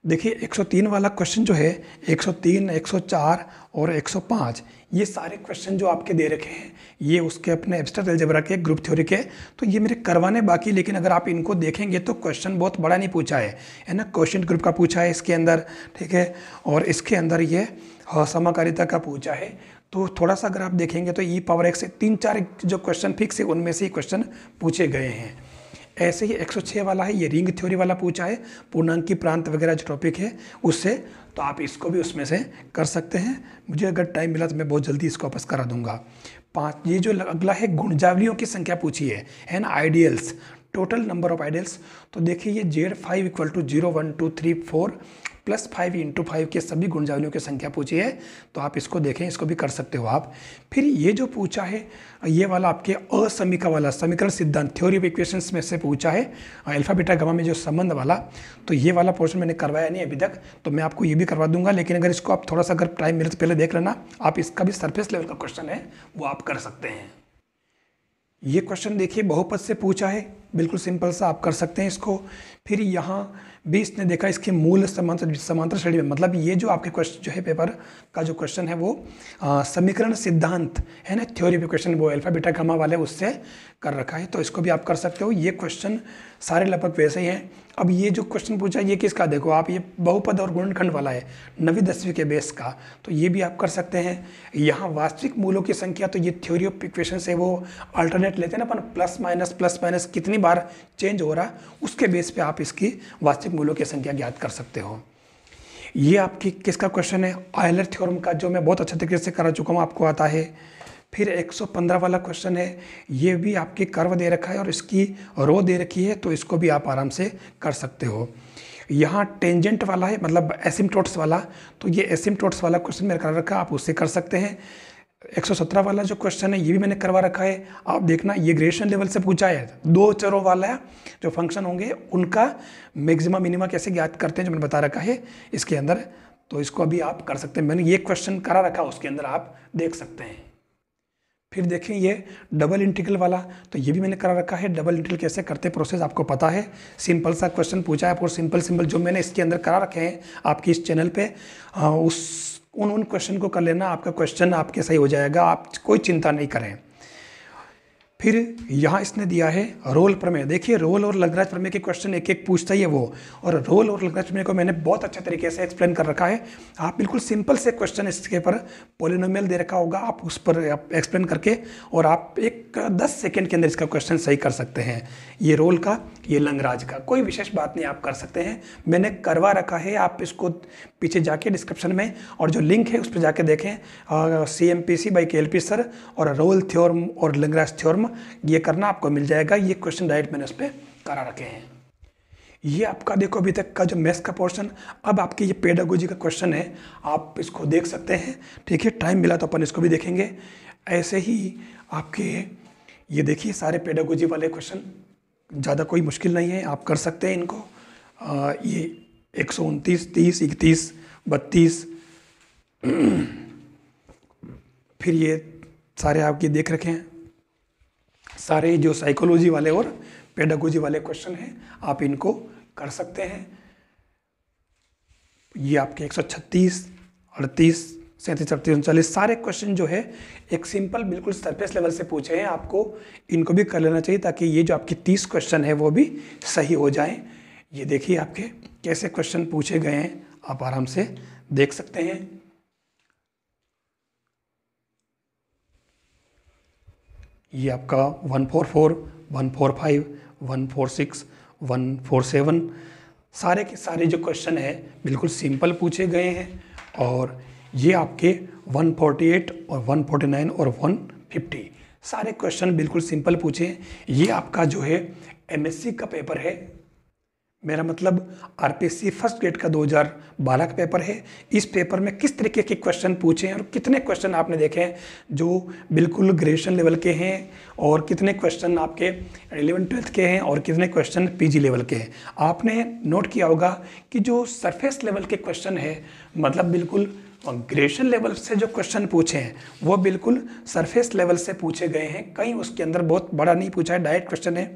देखिए 103 वाला क्वेश्चन जो है, 103, 104 और 105, ये सारे क्वेश्चन जो आपके दे रखे हैं, ये उसके अपने एब्स्ट्रैक्ट अलजेब्रा के, ग्रुप थ्योरी के। तो ये मेरे करवाने बाकी, लेकिन अगर आप इनको देखेंगे तो क्वेश्चन बहुत बड़ा नहीं पूछा है ना। क्वेश्चन ग्रुप का पूछा है इसके अंदर, ठीक है, और इसके अंदर ये समकालिता का पूछा है। तो थोड़ा सा अगर आप देखेंगे तो e⁻x से 3-4 जो क्वेश्चन फिक्स है, उनमें से क्वेश्चन पूछे गए हैं। ऐसे ही 106 वाला है, ये रिंग थ्योरी वाला पूछा है, पूर्णांकी प्रांत वगैरह जो टॉपिक है उससे, तो आप इसको भी उसमें से कर सकते हैं। मुझे अगर टाइम मिला तो मैं बहुत जल्दी इसको वापस करा दूंगा। 5, ये जो अगला है, गुणजावलियों की संख्या पूछी है ना, ideals, total number of ideals. तो देखिए ये Z5 = 0, 1, 2, 3, 4 + 5 × 5 के सभी गुणजावलियों की संख्या पूछी है, तो आप इसको देखें, इसको भी कर सकते हो आप। फिर ये जो पूछा है, ये वाला आपके असमीका वाला समीकरण सिद्धांत, थ्योरी ऑफ इक्वेशंस में से पूछा है, अल्फा बीटा गामा में जो संबंध वाला। तो ये वाला पोर्शन मैंने करवाया नहीं अभी तक, तो मैं आपको ये भी करवा दूंगा। लेकिन अगर इसको आप थोड़ा सा अगर टाइम मिले तो पहले देख लेना, आप इसका भी सरफेस लेवल का क्वेश्चन है वो आप कर सकते हैं। ये क्वेश्चन देखिए बहुपद से पूछा है, बिल्कुल सिंपल सा, आप कर सकते हैं इसको। फिर यहाँ बी इसने देखा इसके मूल समांतर श्रेणी में, मतलब ये जो आपके क्वेश्चन जो है पेपर का जो क्वेश्चन है वो समीकरण सिद्धांत है ना, थ्योरी ऑफ इक्वेशन, वो अल्फा बीटा गामा वाले उससे कर रखा है, तो इसको भी आप कर सकते हो। ये क्वेश्चन सारे लगभग वैसे ही हैं। अब ये जो क्वेश्चन पूछा ये किसका, देखो आप, ये बहुपद और गुणनखंड वाला है 9वीं 10वीं के बेस का, तो ये भी आप कर सकते हैं। यहाँ वास्तविक मूलों की संख्या, तो ये थ्योरी ऑफ इक्वेशन से वो अल्टरनेट लेते हैं ना अपन, प्लस माइनस कितनी बार चेंज हो रहा, उसके बेस पे आप इसकी वास्तविक मूलों की संख्या ज्ञात कर सकते हो। ये आपकी किसका क्वेश्चन है, आयलर थ्योरम का, जो मैं बहुत अच्छे तरीके से करा चुका हूँ, आपको आता है। फिर 115 वाला क्वेश्चन है, ये भी आपके कर्व दे रखा है और इसकी रो दे रखी है, तो इसको भी आप आराम से कर सकते हो। यहाँ टेंजेंट वाला है, मतलब एसिम्टोट्स वाला, तो ये एसिम्टोट्स वाला क्वेश्चन मैंने करा रखा है, आप उससे कर सकते हैं। 117 वाला जो क्वेश्चन है ये भी मैंने करवा रखा है, आप देखना ये ग्रेजुएशन लेवल से पूछा है। 2 चरों वाला जो फंक्शन होंगे उनका मैक्सिमा मिनिमा कैसे ज्ञात करते हैं, जो मैंने बता रखा है इसके अंदर, तो इसको अभी आप कर सकते हैं। मैंने ये क्वेश्चन करा रखा, उसके अंदर आप देख सकते हैं। फिर देखें ये डबल इंटीग्रल वाला, तो ये भी मैंने करा रखा है। डबल इंटीग्रल कैसे करते हैं प्रोसेस आपको पता है, सिंपल सा क्वेश्चन पूछा है, और सिंपल जो मैंने इसके अंदर करा रखे हैं आपकी इस चैनल पे, उन क्वेश्चन को कर लेना, आपका क्वेश्चन आपके सही हो जाएगा, आप कोई चिंता नहीं करें। फिर यहाँ इसने दिया है रोल प्रमेय, देखिए रोल और लैग्रांज प्रमेय के क्वेश्चन एक एक पूछता ही है वो, और रोल और लैग्रांज प्रमेय को मैंने बहुत अच्छे तरीके से एक्सप्लेन कर रखा है। आप बिल्कुल सिंपल से क्वेश्चन इसके पर पॉलिनोमियल दे रखा होगा, आप उस पर एक्सप्लेन करके और आप 10 सेकेंड के अंदर इसका क्वेश्चन सही कर सकते हैं। ये रोल का, ये लैग्रांज का, कोई विशेष बात नहीं, आप कर सकते हैं, मैंने करवा रखा है। आप इसको पीछे जाके डिस्क्रिप्शन में और जो लिंक है उस पर जाके देखें, CMPC बाई KLP सर और रोल थ्योरम और लैग्रांज थ्योरम, ये करना आपको मिल जाएगा। ये क्वेश्चन डायरेक्ट मैंने उस पर करा रखे हैं। ये आपका देखो अभी तक का जो मैथ्स का पोर्शन, अब आपकी ये पेडागोजी का क्वेश्चन है, आप इसको देख सकते हैं, ठीक है। टाइम मिला तो अपन इसको भी देखेंगे। ऐसे ही आपके ये देखिए सारे पेडागोजी वाले क्वेश्चन, ज़्यादा कोई मुश्किल नहीं है, आप कर सकते हैं इनको। ये 129, 30, 31, 32, फिर ये सारे आपके देख रखे हैं, सारे जो साइकोलॉजी वाले और पेडागोजी वाले क्वेश्चन हैं, आप इनको कर सकते हैं। ये आपके 136, 38, 37, 38, 39 सारे क्वेश्चन जो है एक सिंपल बिल्कुल सरफेस लेवल से पूछे हैं, आपको इनको भी कर लेना चाहिए ताकि ये जो आपके 30 क्वेश्चन है वो भी सही हो जाएं। ये देखिए आपके कैसे क्वेश्चन पूछे गए हैं, आप आराम से देख सकते हैं। ये आपका 144, 145, 146, 147 सारे के सारे जो क्वेश्चन है बिल्कुल सिंपल पूछे गए हैं। और ये आपके 148 और 149 और 150 सारे क्वेश्चन बिल्कुल सिंपल पूछे हैं। ये आपका जो है MSc का पेपर है, मेरा मतलब RPSC फर्स्ट ग्रेड का 2012 का पेपर है। इस पेपर में किस तरीके के क्वेश्चन पूछे हैं और कितने क्वेश्चन आपने देखे हैं जो बिल्कुल ग्रेजुएशन लेवल के हैं, और कितने क्वेश्चन आपके 11th-12th के हैं, और कितने क्वेश्चन PG लेवल के हैं। आपने नोट किया होगा कि जो सरफेस लेवल के क्वेश्चन है, मतलब बिल्कुल ग्रेजुएशन लेवल से जो क्वेश्चन पूछे हैं वो बिल्कुल सरफेस लेवल से पूछे गए हैं, कहीं उसके अंदर बहुत बड़ा नहीं पूछा है, डायरेक्ट क्वेश्चन है।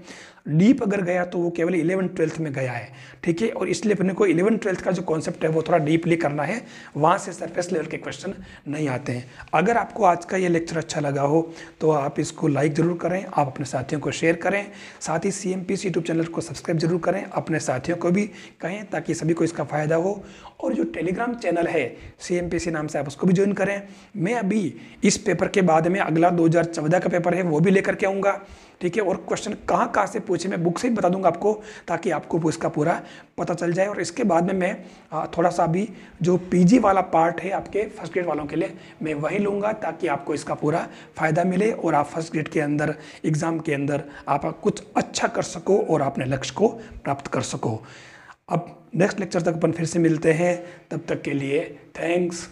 डीप अगर गया तो वो केवल 11th-12th में गया है, ठीक है। और इसलिए अपने को 11th-12th का जो कॉन्सेप्ट है वो थोड़ा डीपली करना है, वहाँ से सरफेस लेवल के क्वेश्चन नहीं आते हैं। अगर आपको आज का ये लेक्चर अच्छा लगा हो तो आप इसको लाइक ज़रूर करें, आप अपने साथियों को शेयर करें, साथ ही CMPC यूट्यूब चैनल को सब्सक्राइब जरूर करें, अपने साथियों को भी कहें ताकि सभी को इसका फ़ायदा हो। और जो टेलीग्राम चैनल है CMPC नाम से, आप उसको भी ज्वाइन करें। मैं अभी इस पेपर के बाद में अगला 2014 का पेपर है वो भी लेकर के आऊँगा, ठीक है। और क्वेश्चन कहाँ से पूछे मैं बुक से ही बता दूंगा आपको, ताकि आपको इसका पूरा पता चल जाए। और इसके बाद में मैं थोड़ा सा अभी जो PG वाला पार्ट है आपके फर्स्ट ग्रेड वालों के लिए, मैं वही लूँगा ताकि आपको इसका पूरा फ़ायदा मिले और आप फर्स्ट ग्रेड के अंदर एग्ज़ाम के अंदर आप कुछ अच्छा कर सको और अपने लक्ष्य को प्राप्त कर सको। अब नेक्स्ट लेक्चर तक अपन फिर से मिलते हैं, तब तक के लिए थैंक्स।